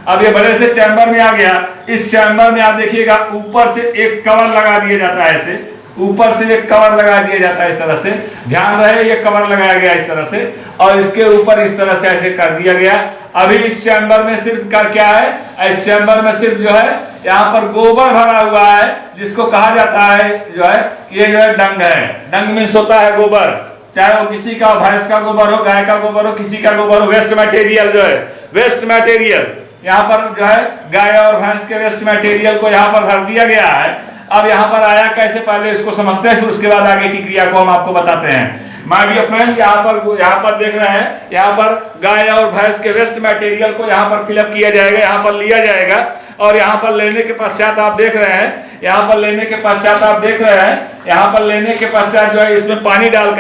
अब ये बड़े से चैम्बर में आ गया। इस चैम्बर में आप देखिएगा ऊपर से एक कवर लगा दिया जाता है ऐसे, ऊपर से एक कवर लगा दिया जाता है इस तरह से, ध्यान रहे ये कवर लगाया गया इस तरह से, और इसके ऊपर इस तरह से ऐसे कर दिया गया। अभी इस चैम्बर में सिर्फ कर क्या है, इस चैम्बर में सिर्फ जो है यहाँ पर गोबर भरा हुआ है, जिसको कहा जाता है जो है ये जो है डंग है। डंग मीन्स होता है गोबर, चाहे वो किसी का भैंस का गोबर हो, गाय का गोबर हो, किसी का गोबर हो, वेस्ट मटेरियल जो है, वेस्ट मटेरियल यहाँ पर जो है गाय और भैंस के वेस्ट मटेरियल को यहाँ पर भर दिया गया है। अब यहाँ पर आया कैसे, पहले इसको समझते हैं, फिर उसके बाद आगे की क्रिया को हम आपको बताते हैं। माय डियर फ्रेंड, यहाँ पर देख रहे हैं, यहाँ पर गाय और भैंस के वेस्ट मटेरियल को यहाँ पर फिलअप किया जाएगा, यहाँ पर लिया जाएगा, और यहाँ पर लेने के पश्चात आप देख रहे हैं, यहाँ पर लेने के पश्चात आप देख रहे हैं, यहाँ पर लेने के पश्चात जो है इसमें पानी डाल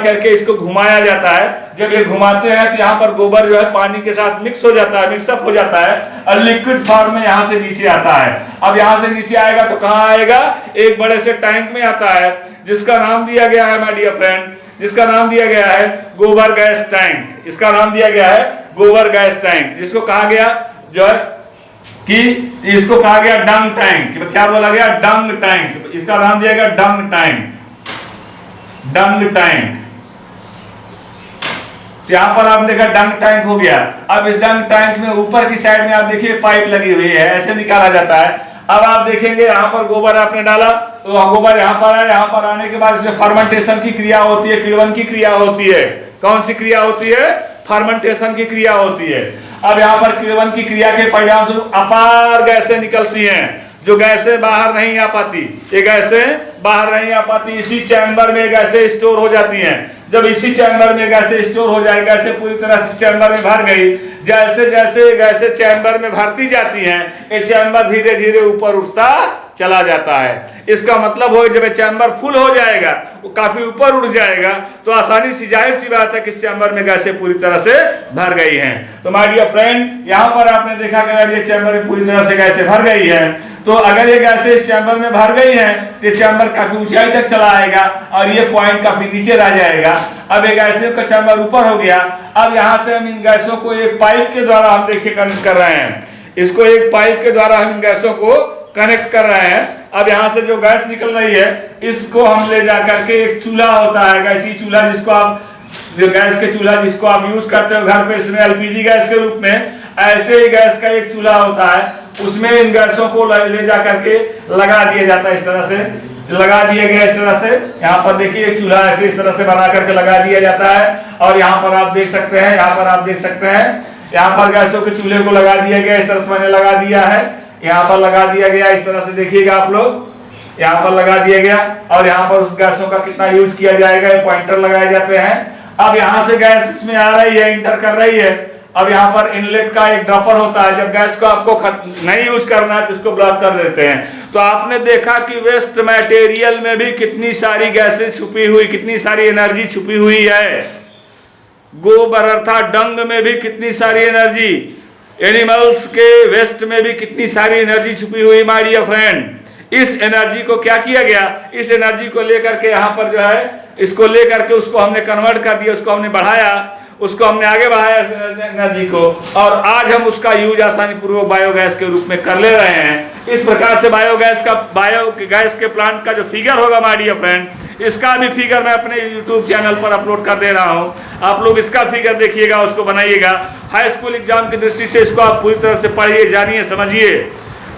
करके इसको घुमाया जाता है। जब ये घुमाते हैं तो यहाँ पर गोबर जो है पानी के साथ मिक्स हो जाता है, मिक्सअप हो जाता है, और लिक्विड फॉर्म में यहाँ से नीचे आता है। अब यहाँ से नीचे आएगा तो कहाँ आएगा, एक बड़े से टैंक में आता है, जिसका नाम दिया गया है माय डियर फ्रेंड, जिसका नाम दिया गया है गोबर गैस टैंक। इसका नाम दिया गया है गोबर गैस टैंक, जिसको कहा गया जो है कि इसको कहा गया डंग टैंक। क्या बोला गया, डंग टैंक। इसका नाम दिया गया डंग टैंक, डंग टैंक। यहाँ पर आपने देखा डंग टैंक हो गया। अब इस डंग टैंक में ऊपर की साइड में आप देखिए पाइप लगी हुई है, ऐसे निकाला जाता है। अब आप देखेंगे यहाँ पर गोबर आपने डाला तो गोबर यहाँ पर है, यहाँ पर आने के बाद इसमें फर्मेंटेशन की क्रिया होती है, किण्वन की क्रिया होती है। कौन सी क्रिया होती है, फर्मेंटेशन की क्रिया होती है। अब यहाँ पर किण्वन की क्रिया के परिणाम स्वरूप अपार गैसें निकलती हैं, जो गैसें बाहर नहीं आ पाती, ये गैसें बाहर नहीं आ पाती, इसी चैम्बर में गैसें स्टोर हो जाती हैं। जब इसी चैम्बर में गैसें स्टोर हो जाए, गैसें पूरी तरह से चैम्बर में भर गई, जैसे जैसे गैसें चैम्बर में भरती जाती हैं, ये चैम्बर धीरे धीरे ऊपर उठता चला जाता है। इसका मतलब हो जब चैम्बर फुल हो जाएगा, वो काफी ऊपर उठ जाएगा, तो आसानी से जाहिर सी बात है कि इस चैम्बर में गैसें पूरी तरह से भर गई हैं। तो माय डियर फ्रेंड, यहाँ पर आपने देखा कि अगर ये चैम्बर में पूरी तरह से गैसें भर गई है, तो अगर ये गैसें इस चैम्बर में भर गई हैं तो ये चैम्बर काफी ऊंचाई तक चला आएगा और ये पॉइंट काफी नीचे रह जाएगा। अब ये गैसों का चैम्बर ऊपर हो गया। अब यहाँ से हम इन गैसों को एक पाइप के द्वारा हम देखिए कनेक्ट कर रहे हैं, इसको एक पाइप के द्वारा हम इन गैसों को कनेक्ट कर रहे हैं। अब यहाँ से जो गैस निकल रही है, इसको हम ले जा करके एक चूल्हा होता है, गैसीय चूल्हा, जिसको आप जो गैस के चूल्हा जिसको आप यूज करते हो घर पे, इसमें एलपीजी गैस के रूप में, ऐसे ही गैस का एक चूल्हा होता है, उसमें इन गैसों को ले जा करके लगा दिया जाता है। इस तरह से लगा दिया गया, इस तरह से यहाँ पर देखिए एक चूल्हा ऐसे इस तरह से बना करके लगा दिया जाता है। और यहाँ पर आप देख सकते हैं, यहाँ पर आप देख सकते हैं, यहाँ पर गैसों के चूल्हे को लगा दिया गया, इस तरह से मैंने लगा दिया है, यहाँ पर लगा दिया गया, इस तरह से देखिएगा आप लोग, यहाँ पर लगा दिया गया। और यहाँ पर उस गैसों का कितना यूज किया जाएगा, ये पॉइंटर लगाए जाते हैं। अब यहाँ से गैस इसमें आ रही है, इंटर कर रही है। अब यहाँ पर इनलेट का एक ड्रॉपर होता है, जब गैस को आपको नहीं यूज करना है तो इसको ब्लॉक कर देते हैं। तो आपने देखा कि वेस्ट मटेरियल में भी कितनी सारी गैसें छुपी हुई, कितनी सारी एनर्जी छुपी हुई है। गोबर अर्थात डंग में भी कितनी सारी एनर्जी, एनिमल्स के वेस्ट में भी कितनी सारी एनर्जी छुपी हुई माय डियर फ्रेंड। इस एनर्जी को क्या किया गया, इस एनर्जी को लेकर के यहाँ पर जो है, इसको लेकर के उसको हमने कन्वर्ट कर दिया, उसको हमने बढ़ाया, उसको हमने आगे बढ़ाया एनर्जी को, और आज हम उसका यूज आसानी पूर्वक बायोगैस के रूप में कर ले रहे हैं। इस प्रकार से बायोगैस के प्लांट का जो फिगर होगा माय डियर फ्रेंड, इसका भी फिगर मैं अपने यूट्यूब चैनल पर अपलोड कर दे रहा हूं। आप लोग इसका फिगर देखिएगा, उसको बनाइएगा। हाई स्कूल एग्जाम की दृष्टि से इसको आप पूरी तरह से पढ़िए, जानिए, समझिए।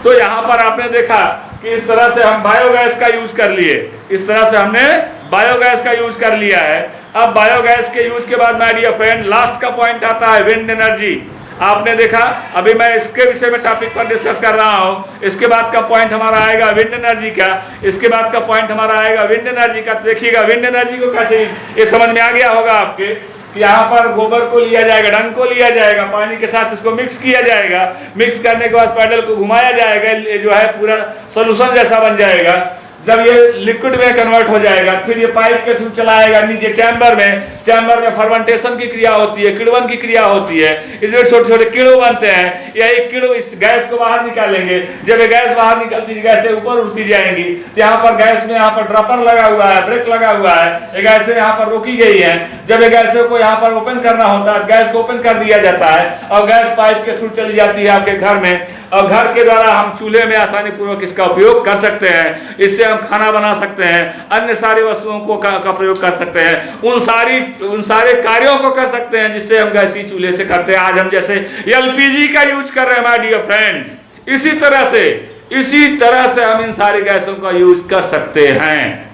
तो यहाँ पर आपने देखा कि इस तरह से हम बायोगैस का यूज कर लिए, इस तरह से हमने बायोगैस का यूज कर लिया है। अब बायोगैस के यूज के बाद माय डियर फ्रेंड लास्ट का पॉइंट आता है विंड एनर्जी। आपने देखा, अभी मैं इसके विषय में टॉपिक पर डिस्कस कर रहा हूं, इसके बाद का पॉइंट हमारा आएगा विंड एनर्जी का, इसके बाद का पॉइंट हमारा आएगा विंड एनर्जी का। तो देखिएगा विंड एनर्जी को कैसे, ये समझ में आ गया होगा आपके कि यहाँ पर गोबर को लिया जाएगा, डंग को लिया जाएगा, पानी के साथ इसको मिक्स किया जाएगा, मिक्स करने के बाद पैडल को घुमाया जाएगा, ये जो है पूरा सोल्यूशन जैसा बन जाएगा। जब ये लिक्विड में कन्वर्ट हो जाएगा, फिर ये पाइप के थ्रू चलाएगा नीचे चैम्बर में फर्मेंटेशन की क्रिया होती है, किण्वन की क्रिया होती है, इसमें छोटे छोटे कीड़े बनते हैं। यही कीड़े इस गैस को बाहर निकालेंगे। जब ये गैस बाहर निकलती है, गैसें ऊपर उठती जाएंगी, तो यहाँ पर गैस में यहाँ पर ड्रॉपर लगा हुआ है, ब्रेक लगा हुआ है, ये गैसें यहाँ पर रोकी गई है। जब ये गैसों को यहाँ पर ओपन करना होता है, गैस को ओपन कर दिया जाता है और गैस पाइप के थ्रू चली जाती है आपके घर में, और घर के द्वारा हम चूल्हे में आसानी पूर्वक इसका उपयोग कर सकते हैं। इससे हम खाना बना सकते हैं, अन्य सारी वस्तुओं को का प्रयोग कर सकते हैं, उन सारे कार्यों को कर सकते हैं जिससे हम गैसीय चूल्हे से करते हैं। आज हम जैसे एलपीजी का यूज कर रहे हैं माय डियर फ्रेंड, इसी तरह से हम इन सारी गैसों का यूज कर सकते हैं।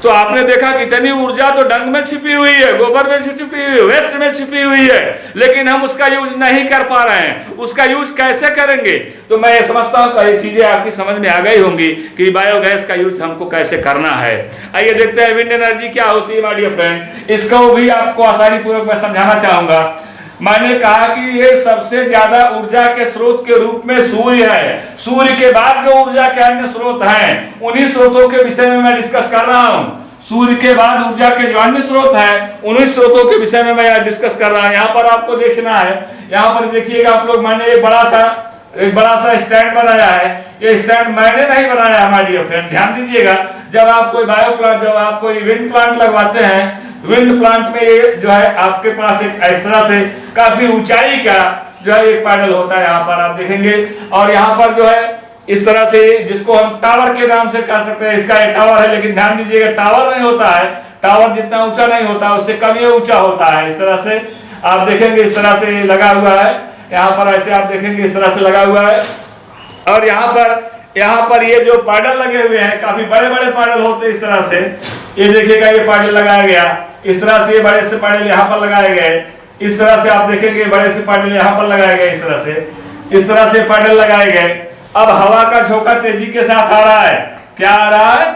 तो आपने देखा कि इतनी ऊर्जा तो डंग में छिपी हुई है, गोबर में छिपी हुई है, वेस्ट में छिपी हुई है, लेकिन हम उसका यूज नहीं कर पा रहे हैं। उसका यूज कैसे करेंगे? तो मैं ये समझता हूं कि ये चीजें आपकी समझ में आ गई होंगी कि बायोगैस का यूज हमको कैसे करना है। आइए देखते हैं विंड एनर्जी क्या होती है माय डियर फ्रेंड। इसको भी आपको आसानी पूर्वक मैं समझाना चाहूंगा। मैंने कहा कि ये सबसे ज्यादा ऊर्जा के स्रोत के रूप में सूर्य है। सूर्य के बाद जो ऊर्जा के अन्य स्रोत हैं, उन्हीं स्रोतों के विषय में मैं डिस्कस कर रहा हूं। सूर्य के बाद ऊर्जा के जो अन्य स्रोत हैं, उन्हीं स्रोतों के विषय में मैं डिस्कस कर रहा हूं। यहाँ पर आपको देखना है, यहाँ पर देखिएगा आप लोग, मैंने एक बड़ा सा स्टैंड बनाया है। ये स्टैंड मैंने नहीं बनाया हमारे डियर फ्रेंड, ध्यान दीजिएगा। जब आप कोई जब आप कोई विंड प्लांट लगवाते हैं, विंड प्लांट में ये जो है आपके पास एक इस तरह से काफी ऊंचाई का जो है एक पैनल होता है, यहाँ पर आप देखेंगे। और यहाँ पर जो है इस तरह से, जिसको हम टावर के नाम से कह सकते हैं, इसका एक टावर है, लेकिन ध्यान दीजिएगा टावर नहीं होता है, टावर जितना ऊंचा नहीं होता, उससे कम ही ऊंचा होता है। इस तरह से आप देखेंगे, इस तरह से लगा हुआ है, यहाँ पर ऐसे आप देखेंगे इस तरह से लगा हुआ है। और यहाँ पर ये जो पैडल लगे हुए हैं, काफी बड़े बड़े पैडल होते हैं इस तरह से। ये देखिएगा, ये पैडल लगाया गया इस तरह से, ये बड़े से पैडल यहाँ पर लगाए गए, इस तरह से आप देखेंगे बड़े से पैडल यहाँ पर लगाए गए, इस तरह से पैडल लगाए गए। अब हवा का झोंका तेजी के साथ आ रहा है, क्या आ रहा है?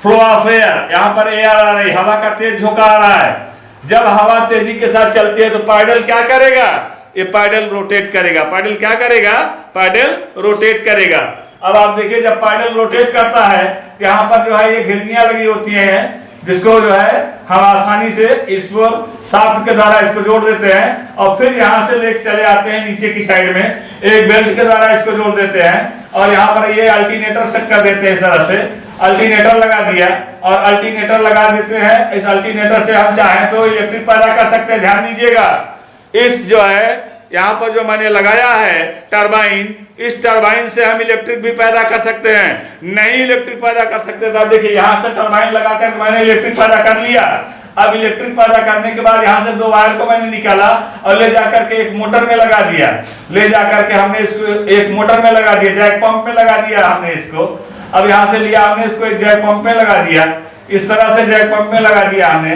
फ्लो ऑफ एयर, यहाँ पर एयर आ रही, हवा का तेज झोंका आ रहा है। जब हवा तेजी के साथ चलती है तो पैडल क्या करेगा? ये पैडल रोटेट करेगा। पैडल क्या करेगा? पैडल रोटेट करेगा। अब आप देखिए, जब पैडल रोटेट करता है, यहाँ पर जो है ये घिरनियां लगी होती हैं, जिसको जो है हम आसानी से इसको शाफ्ट के द्वारा इसको जोड़ देते हैं, और फिर यहाँ से लेके चले आते हैं नीचे की साइड में, एक बेल्ट के द्वारा इसको जोड़ देते हैं, और यहाँ पर ये अल्टरनेटर सेट कर देते हैं। इस तरह से अल्टरनेटर लगा दिया, और अल्टरनेटर लगा देते हैं। इस अल्टरनेटर से हम चाहें तो इलेक्ट्रिक पैदा कर सकते हैं। ध्यान दीजिएगा, इस जो है यहाँ पर जो मैंने लगाया है टरबाइन, इस टरबाइन से हम इलेक्ट्रिक भी पैदा कर सकते हैं। नहीं इलेक्ट्रिक पैदा कर सकते तो देखिए, यहाँ से टरबाइन लगाकर मैंने इलेक्ट्रिक पैदा कर लिया। अब इलेक्ट्रिक पैदा करने के बाद यहाँ से दो वायर को मैंने निकाला और ले जाकर के एक मोटर में लगा दिया। ले जाकर के हमने इसको एक मोटर में लगा दिया, जैक पंप में लगा दिया हमने इसको। अब यहाँ से लिया हमने इसको एक जैक पंप में लगा दिया, इस तरह से जैक पंप में लगा दिया हमने।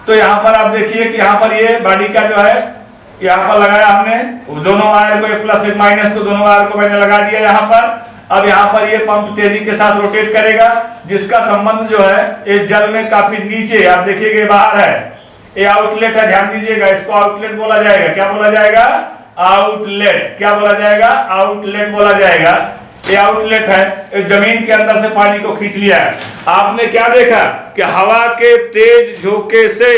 तो यहाँ पर आप देखिए कि यहाँ पर ये बॉडी का जो है यहाँ पर लगाया हमने, दोनों वायर को, एक प्लस एक माइनस को, दोनों वायर को मैंने लगा दिया यहाँ पर। अब यहाँ पर ये पंप तेजी के साथ रोटेट करेगा, जिसका संबंध जो है ये जल में काफी नीचे, आप देखिएगा बाहर है, ये आउटलेट है। ध्यान दीजिएगा, इसको आउटलेट बोला जाएगा। क्या बोला जाएगा? आउटलेट। क्या बोला जाएगा? आउटलेट बोला जाएगा। ये आउटलेट है, एक जमीन के अंदर से पानी को खींच लिया है। आपने क्या देखा कि हवा के तेज झोंके से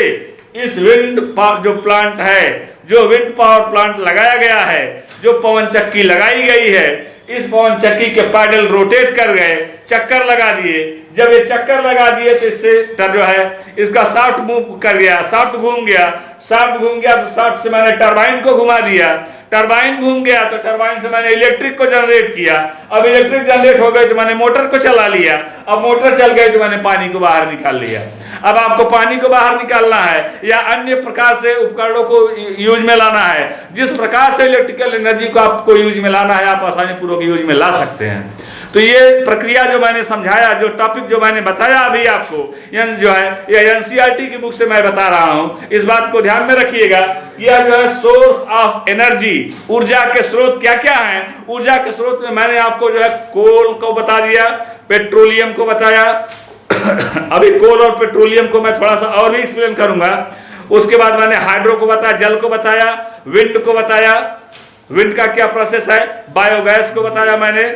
इस विंड जो प्लांट है, जो विंड पावर प्लांट लगाया गया है, जो पवन चक्की लगाई गई है, इस पवन चक्की के पैडल रोटेट कर गए, चक्कर लगा दिए। जब ये चक्कर लगा दिए तो इससे जो है इसका शाफ्ट मूव कर गया, शाफ्ट घूम गया, शाफ्ट घूम गया तो शाफ्ट से मैंने टरबाइन को घुमा दिया, टरबाइन घूम गया तो टरबाइन से मैंने इलेक्ट्रिक को जनरेट किया। अब इलेक्ट्रिक जनरेट हो गई तो मैंने मोटर को चला लिया। अब मोटर चल गई तो मैंने पानी को बाहर निकाल लिया। अब आपको पानी को बाहर निकालना है या अन्य प्रकार से उपकरणों को यूज में लाना है, जिस प्रकार से इलेक्ट्रिकल एनर्जी को आपको यूज में लाना है, आप आसानी पूर्वक यूज में ला सकते हैं। तो ये प्रक्रिया जो मैंने समझाया, जो टॉपिक जो मैंने बताया अभी आपको, जो है यह एनसीईआरटी की बुक से मैं बता रहा हूं। इस बात को ध्यान में रखिएगा। यह जो है सोर्स ऑफ एनर्जी, ऊर्जा के स्रोत क्या क्या हैं। ऊर्जा के स्रोत में मैंने आपको जो है कोल को बता दिया, पेट्रोलियम को बताया। अभी कोल और पेट्रोलियम को मैं थोड़ा सा और भी एक्सप्लेन करूंगा। उसके बाद मैंने हाइड्रो को बताया, जल को बताया, विंड को बताया, विंड का क्या प्रोसेस है, बायोगैस को बताया मैंने,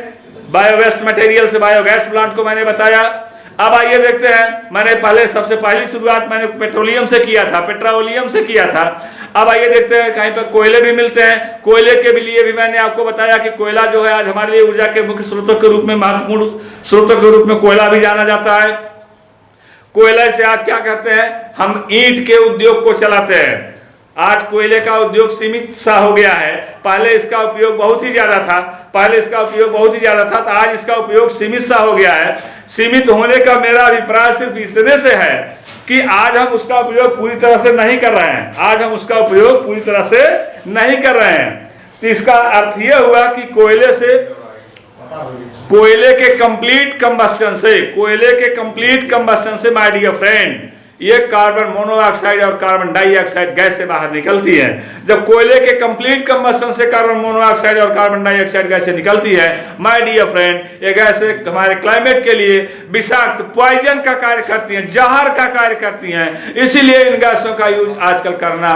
बायोवेस्ट मटेरियल से बायोगैस प्लांट को मैंने बताया। अब आइए देखते हैं, मैंने पहले सबसे पहली शुरुआत मैंने पेट्रोलियम से किया था, पेट्रोलियम से किया था। अब आइए देखते हैं, कहीं पर कोयले भी मिलते हैं। कोयले के लिए भी मैंने आपको बताया कि कोयला जो है आज हमारे लिए ऊर्जा के मुख्य स्रोतों के रूप में, महत्वपूर्ण स्रोतों के रूप में कोयला भी जाना जाता है। कोयले से आज क्या करते हैं हम, ईंट के उद्योग को चलाते हैं। आज कोयले का उद्योग सीमित सा हो गया है। पहले इसका उपयोग बहुत ही ज्यादा था, तो आज इसका उपयोग सीमित सा हो गया है। सीमित होने का मेरा अभिप्राय सिर्फ इतने से है कि आज हम उसका उपयोग पूरी तरह से नहीं कर रहे हैं। तो इसका अर्थ यह हुआ कि कोयले के कंप्लीट कंबस्शन से माय डियर फ्रेंड, ये कार्बन मोनोऑक्साइड और कार्बन डाइऑक्साइड गैस से बाहर निकलती है। जब कोयले के कंप्लीट कंबस्शन से कार्बन मोनोऑक्साइड और कार्बन डाइऑक्साइड गैसें निकलती है, माय डियर फ्रेंड, ये गैसें हमारे क्लाइमेट के लिए विषाक्त पॉइजन का कार्य करती हैं, जहर का कार्य करती हैं। इसीलिए इन गैसों का यूज आजकल करना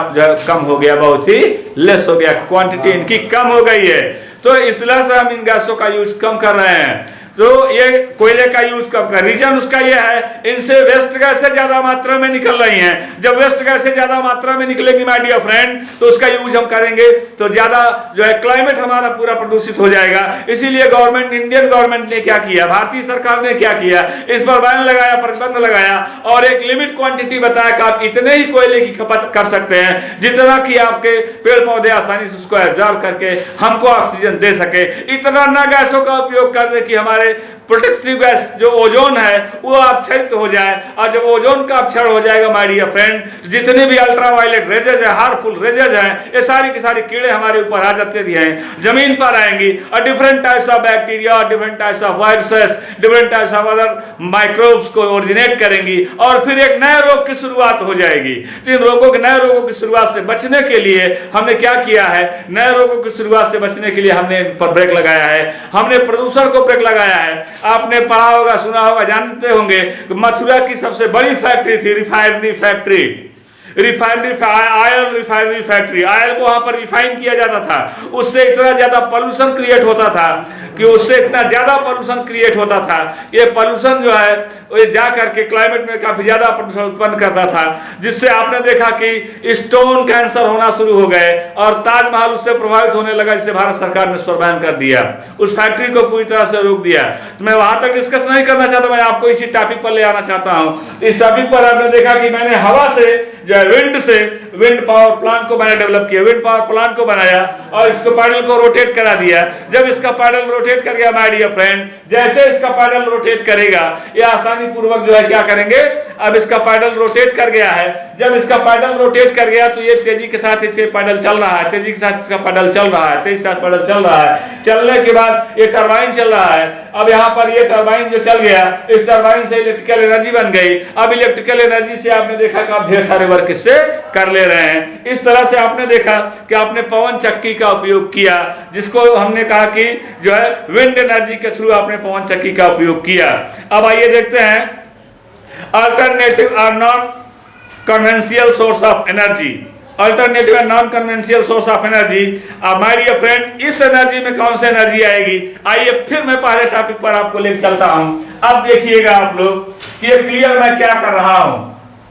कम हो गया, बहुत ही लेस हो गया, क्वांटिटी इनकी कम हो गई है। तो इस तरह से हम इन गैसों का यूज कम कर रहे हैं। तो ये कोयले का यूज कब कर, रीजन उसका ये है, इनसे वेस्ट गैसें ज्यादा मात्रा में निकल रही हैं। जब वेस्ट गैसें ज्यादा मात्रा में निकलेगी माय डियर फ्रेंड, तो उसका यूज हम करेंगे तो ज्यादा जो है क्लाइमेट हमारा पूरा प्रदूषित हो जाएगा। इसीलिए गवर्नमेंट, इंडियन गवर्नमेंट ने क्या किया, भारतीय सरकार ने क्या किया, इस पर बैन लगाया, प्रतिबंध लगाया और एक लिमिट क्वांटिटी बताया कि आप इतने ही कोयले की खपत कर सकते हैं जितना कि आपके पेड़ पौधे आसानी से उसको एब्जॉर्ब करके हमको ऑक्सीजन दे सके। इतना न गैसों का उपयोग कर दे कि हमारे प्रोटेक्टिव गैस जो ओजोन है वो अपक्षरित हो जाए। और जब ओजोन का अपक्षरण हो जाएगा माय डियर फ्रेंड, जितने भी अल्ट्रावायलेट रेजेज है, हार्मफुल रेजेज हैं, ये सारी की सारी कीड़े हमारे ऊपर आ जाते हैं, जमीन पर आएंगी और डिफरेंट टाइप्स ऑफ बैक्टीरिया और different types of viruses, different types of other microbes को ओरिजिनेट करेंगी और फिर एक नए रोग की शुरुआत हो जाएगी। तो इन नए रोगों की शुरुआत से बचने के लिए हमने क्या किया है, नए रोगों की शुरुआत से बचने के लिए हमने इन पर ब्रेक लगाया है, हमने प्रदूषण को ब्रेक लगाया है। आपने पढ़ा होगा, सुना होगा, जानते होंगे मथुरा की सबसे बड़ी फैक्ट्री थी refinery factory, oil refinery factory. Oil को वहां पर रिफाइन किया जाता था, उससे इतना ज्यादा पोल्यूशन क्रिएट होता था ये पोल्यूशन जो है वो जा करके क्लाइमेट में काफी ज्यादा प्रदूषण उत्पन्न करता था, जिससे आपने देखा कि स्टोन कैंसर होना शुरू हो गए और ताजमहल उससे प्रभावित होने लगा, जिससे भारत सरकार ने उस पर बैन कर दिया, उस फैक्ट्री को पूरी तरह से रोक दिया। तो मैं वहां तक डिस्कस नहीं करना चाहता, मैं आपको इसी टॉपिक पर ले आना चाहता हूं। इस टॉपिक पर आपने देखा कि मैंने हवा से जो है विंड पावर प्लांट को मैंने डेवलप किया, विंड पावर प्लांट को बनाया और इसको पैडल को रोटेट करा दिया। जब इसका पैडल रोटेट कर गया माय डियर फ्रेंड, जैसे इसका पैडल रोटेट करेगा ये आसानी पूर्वक जो है क्या करेंगे, अब इसका पैडल रोटेट कर गया है, जब इसका पैडल रोटेट कर गया तो ये तेजी के साथ इसे पैडल चल रहा है, तेजी के साथ इसका पैडल चल रहा है, तेजी के साथ पैडल चल रहा है। चलने के बाद ये टरबाइन चल रहा है। अब यहाँ पर ये टरबाइन जो चल गया, इस टरबाइन से इलेक्ट्रिकल एनर्जी बन गई। अब इलेक्ट्रिकल एनर्जी से आपने देखा कि आप ढेर सारे वर्क इससे कर ले रहे हैं। इस तरह से आपने देखा कि आपने पवन चक्की का उपयोग किया, जिसको हमने कहा कि जो है विंड एनर्जी के थ्रू आपने पवन चक्की का उपयोग किया। अब आइए देखते हैं अल्टरनेटिव और non conventional source of energy. Alternative and non conventional source of energy. My dear friend, इस एनर्जी में कौन सी एनर्जी आएगी, आइए फिर मैं पहले टॉपिक पर आपको लेकर चलता हूं। अब देखिएगा आप लोग कि ये क्लियर मैं क्या कर रहा हूं,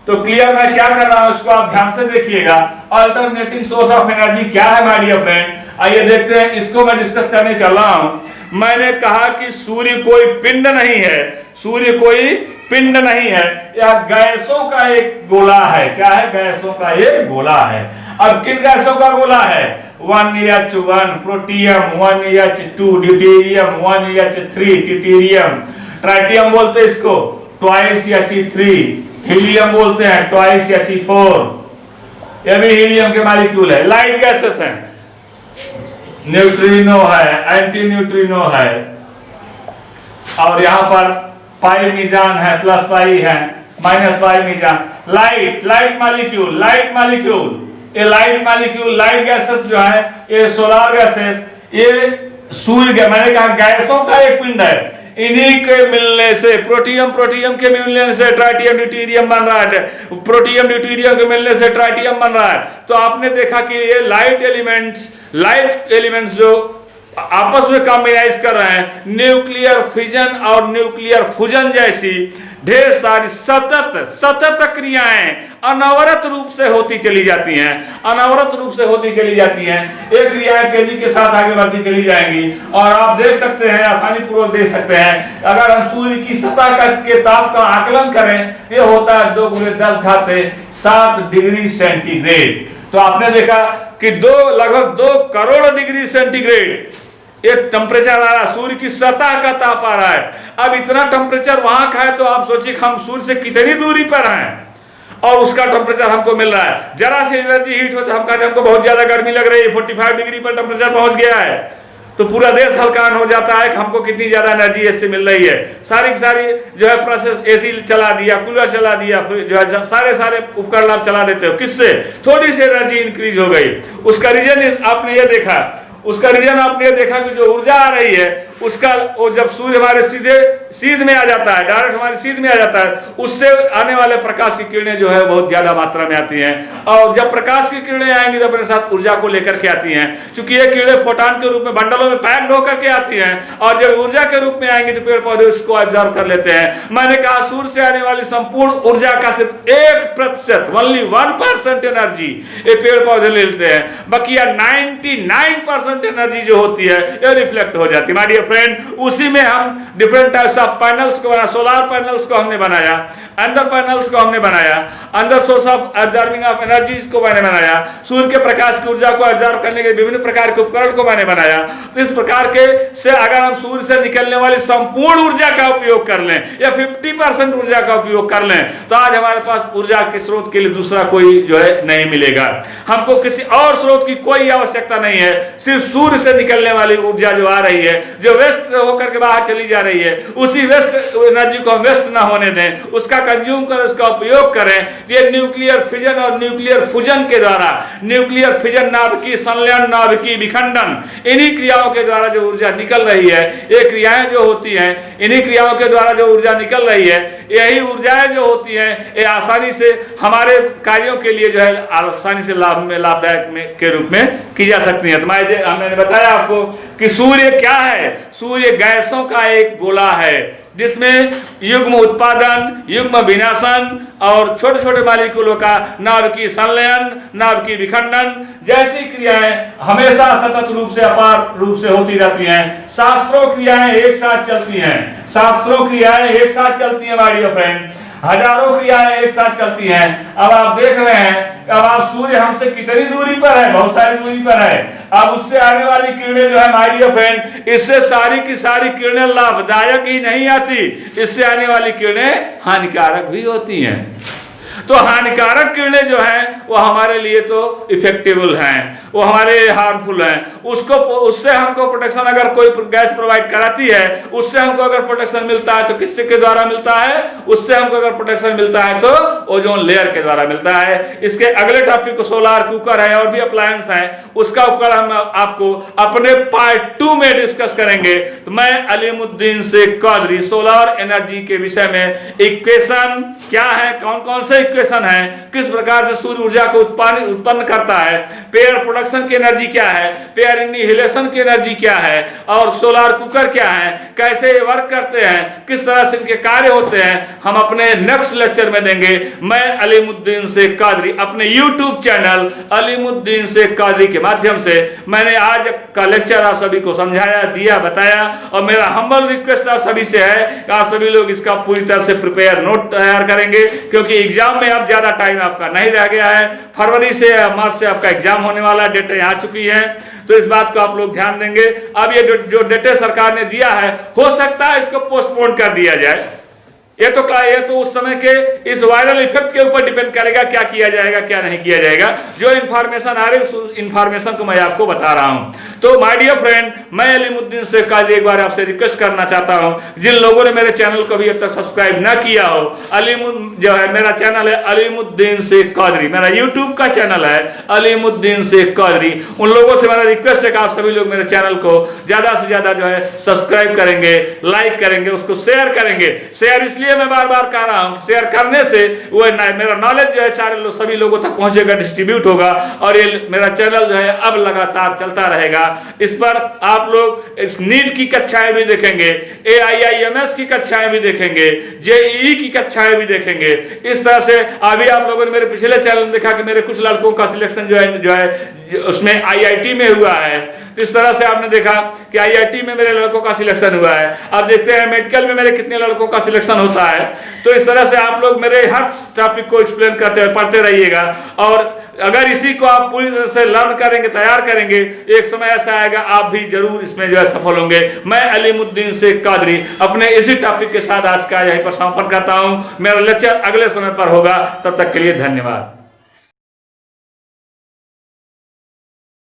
तो क्लियर मैं क्या कर रहा हूं इसको आप ध्यान से देखिएगा। अल्टरनेटिव सोर्स ऑफ एनर्जी क्या है माय डियर फ्रेंड, आइए देखते हैं। इसको मैं डिस्कस करने चल रहा हूं। मैंने कहा कि सूर्य कोई पिंड नहीं है, सूर्य कोई पिंड नहीं है, यह गैसों का एक गोला है। क्या है, गैसों का एक गोला है। अब किन गैसों का गोला है, 1H1 protium, 1H2 deuterium, 1H3 ट्यूटेरियम, tritium बोलते हैं इसको, 2He3, हीलियम बोलते हैं 2He4, ये भी हीलियम के मॉलिक्यूल है। लाइट गैसेस हैं, न्यूट्रिनो है, एंटी न्यूट्रिनो है, और यहाँ पर पाई मीजान है, प्लस पाई है, माइनस पाई मीजान। लाइट मॉलिक्यूल, ये लाइट गैसेस जो है, ये सोलर गैसेस, ये सूर्य, मैंने कहा गैसों का एक पिंड है। इन्हीं के मिलने से प्रोटियम के मिलने से ट्राइटियम ड्यूटेरियम बन रहा है, प्रोटियम ड्यूटेरियम के मिलने से ट्राइटियम बन रहा है। तो आपने देखा कि ये लाइट एलिमेंट्स जो आपस में कॉम्बिनाइज कर रहे हैं, न्यूक्लियर फिजन और न्यूक्लियर फूजन जैसी ढेर सारी सतत क्रियाएं अनवरत रूप से होती चली जाती हैं, एक क्रियाएं तेजी के साथ आगे बढ़ती चली जाएंगी। और आप देख सकते हैं, आसानी पूर्वक देख सकते हैं, अगर हम सूर्य की सतह के ताप का आकलन करें, ये होता है 2 × 10⁻7 डिग्री सेंटीग्रेड। तो आपने देखा कि लगभग 2 करोड़ डिग्री सेंटीग्रेड ये टेम्परेचर आ रहा है, सूर्य की सतह का ताप आ रहा है। अब इतना टेम्परेचर वहां का है तो आप सोचिए हम सूर्य से कितनी दूरी पर हैं और उसका टेम्परेचर हमको मिल रहा है। जरा से एनर्जी हीट होता है, हम कहते हैं हमको बहुत ज्यादा गर्मी लग रही है, 45 डिग्री पर टेम्परेचर पहुंच गया है, तो पूरा देश हल्कान हो जाता है कि हमको कितनी ज्यादा एनर्जी इससे मिल रही है। सारी की सारी जो है प्रोसेस, एसी चला दिया, कूलर चला दिया, फिर जो है सारे उपकरण आप चला देते हो, किससे? थोड़ी सी एनर्जी इंक्रीज हो गई। उसका रीजन आपने ये देखा, कि जो ऊर्जा आ रही है उसका, वो जब सूर्य हमारे सीध में आ जाता है, डायरेक्ट हमारे सीध में आ जाता है, उससे आने वाले प्रकाश की किरणें जो है बहुत ज्यादा मात्रा में आती हैं। और जब प्रकाश की किरणें आएंगी तो अपने साथ ऊर्जा को लेकर के आती हैं, क्योंकि ये किरणें फोटॉन के रूप में बंडलों में पैक्ड होकर के आती हैं, और जब ऊर्जा के रूप में आएंगी तो पेड़ पौधे उसको ऑब्जर्व कर लेते हैं। मैंने कहा सूर्य से आने वाली संपूर्ण ऊर्जा का सिर्फ 1%, ओनली 1% एनर्जी ये पेड़ पौधे ले लेते हैं, बाकी 99% एनर्जी जो होती है ये रिफ्लेक्ट हो जाती है। माय डियर फ्रेंड, उसी में हम डिफरेंट टाइप्स ऑफ पैनल्स को बनाया, सोलर पैनल्स को हमने बनाया, अंदर पैनल्स को हमने बनाया, अंदर source of observing of energies को मैंने बनाया, सूर्य के प्रकाश की ऊर्जा को ऑब्जर्व करने के विभिन्न प्रकार के उपकरण को मैंने बनाया। तो इस प्रकार के से अगर हम सूर्य से निकलने वाली संपूर्ण ऊर्जा का उपयोग कर लें या 50% ऊर्जा का उपयोग कर लें तो आज हमारे पास ऊर्जा के स्रोत के लिए दूसरा कोई जो है नहीं मिलेगा। हमको किसी और स्रोत की कोई आवश्यकता नहीं है, सिर्फ सूर्य से निकलने वाली ऊर्जा जो आ रही है, जो वेस्ट होकर के बाहर चली जा रही है, उसी वेस्ट एनर्जी को हम वेस्ट ना होने दें, उसका कंज्यूम करें, उसका उपयोग करें। ये न्यूक्लियर फिजन और न्यूक्लियर फुजन के द्वारा, न्यूक्लियर फिजन नाभिकीय संलयन, नाभिकीय विखंडन, इन्हीं क्रियाओं के द्वारा जो ऊर्जा निकल रही है, ये क्रियाएं जो होती हैं, इन्हीं क्रियाओं के द्वारा जो ऊर्जा निकल रही है, यही ऊर्जाएं जो होती हैं ये आसानी से हमारे कार्यों के लिए जो है आसानी से लाभदायक के रूप में की जा सकती है। तो मैंने बताया आपको कि सूर्य क्या है? सूर्य गैसों का एक गोला है जिसमें युग्म उत्पादन, युग्म विनाशन और छोटे छोटे मॉलिक्यूलों का नाभिकीय संलयन, नाभिकीय विखंडन जैसी क्रियाएं हमेशा सतत रूप से अपार रूप से होती रहती हैं। शास्त्रों क्रियाएं एक साथ चलती हैं, शास्त्रों क्रियाएं एक साथ चलती हैं माय डियर फ्रेंड, हजारों क्रियाएं एक साथ चलती हैं। अब आप देख रहे हैं, अब आप सूर्य हमसे कितनी दूरी पर है? बहुत सारी दूरी पर है। अब उससे आने वाली किरणें जो है माय डियर फ्रेंड, इससे सारी की सारी किरणें लाभदायक ही नहीं आती, इससे आने वाली किरणें हानिकारक भी होती हैं। तो हानिकारक किरणें जो हैं वो हमारे लिए तो इफेक्टेबल हैं, वो हमारे हार्मफुल हैं। उससे हमको प्रोटेक्शन अगर कोई गैस प्रोवाइड कराती है, उससे हमको अगर प्रोटेक्शन मिलता है तो किसके के द्वारा मिलता है? उससे हमको अगर प्रोटेक्शन मिलता है तो ओजोन लेयर के द्वारा मिलता है। इसके अगले टॉपिक को सोलर कुकर है और भी अप्लायंस है, उसका उपकरण हम आपको अपने पार्ट 2 में डिस्कस करेंगे। तो मैं अलीमुद्दीन शेख कादरी सोलर एनर्जी के विषय में इक्वेशन क्या है, कौन कौन से इक्वेशन है, किस प्रकार से सूर्य ऊर्जा को उत्पन्न करता है, पेयर प्रोडक्शन की एनर्जी क्या है, पेयर इनिहिलेशन की एनर्जी क्या है, और सोलर कुकर क्या है, कैसे ये वर्क करते हैं, किस तरह से इनके कार्य होते हैं, हम अपने नेक्स्ट लेक्चर में देंगे। मैं अलीमुद्दीन शेख कादरी अपने YouTube चैनल अलीमुद्दीन शेख कादरी के माध्यम से मैंने आज का लेक्चर आप सभी को समझाया, दिया, बताया, और मेरा हम्बल रिक्वेस्ट आप सभी से है कि आप सभी लोग इसका पूरी तरह से प्रिपेयर नोट तैयार करेंगे, क्योंकि एग्जाम में अब ज्यादा टाइम आपका नहीं रह गया है। फरवरी से मार्च से आपका एग्जाम होने वाला, डेटें आ चुकी हैं, तो इस बात को आप लोग ध्यान देंगे। अब ये जो डेटें सरकार ने दिया है, हो सकता है इसको पोस्टपोन कर दिया जाए। ये तो उस समय के इस वायरल इफेक्ट के ऊपर डिपेंड करेगा, क्या किया जाएगा क्या नहीं किया जाएगा। जो इन्फॉर्मेशन आ रही है उस इन्फॉर्मेशन को मैं आपको बता रहा हूं। तो माय डियर फ्रेंड, मैं अलीमुद्दीन शेख कादरी एक बार आपसे रिक्वेस्ट करना चाहता हूं, जिन लोगों ने मेरे चैनल को अभी अब तक सब्सक्राइब ना किया हो, जो है मेरा चैनल है अलीमुद्दीन शेख कादरी, मेरा यूट्यूब का चैनल है अलीमुद्दीन शेख कादरी। उन लोगों से मेरा रिक्वेस्ट है कि आप सभी लोग मेरे चैनल को ज्यादा से ज्यादा जो है सब्सक्राइब करेंगे, लाइक करेंगे, उसको शेयर करेंगे। शेयर इसलिए मैं बार बार कह रहा हूं, शेयर करने से वो मेरा नॉलेज जो है सभी लोगों तक पहुंचेगा, डिस्ट्रीब्यूट होगा, और ये मेरा चैनल जो है अब लगातार चलता रहेगा। इस पर आप लोग इस नीट की कक्षाएं भी देखेंगे, AIIMS की कक्षाएं भी देखेंगे, JEE की कक्षाएं भी देखेंगे। इस तरह से अभी आप लोगों ने मेरे पिछले चैनल में देखा कि मेरे कुछ लड़कों का सिलेक्शन जो है उसमें IIT में हुआ है। तो इस तरह से आपने देखा कि IIT में मेरे लड़कों का सिलेक्शन हुआ है। अब देखते हैं मेडिकल में मेरे कितने लड़कों का सिलेक्शन होता है। तो इस तरह से आप लोग मेरे हर टॉपिक को एक्सप्लेन करते हुए पढ़ते रहिएगा, और अगर इसी को आप पूरी तरह से लर्न करेंगे, तैयार करेंगे, एक समय ऐसा आएगा आप भी जरूर इसमें जो है सफल होंगे। मैं अलीमुद्दीन शेख कादरी अपने इसी टॉपिक के साथ आज का यहीं पर समापन करता हूं। मेरा लेक्चर अगले समय पर होगा, तब तक के लिए धन्यवाद।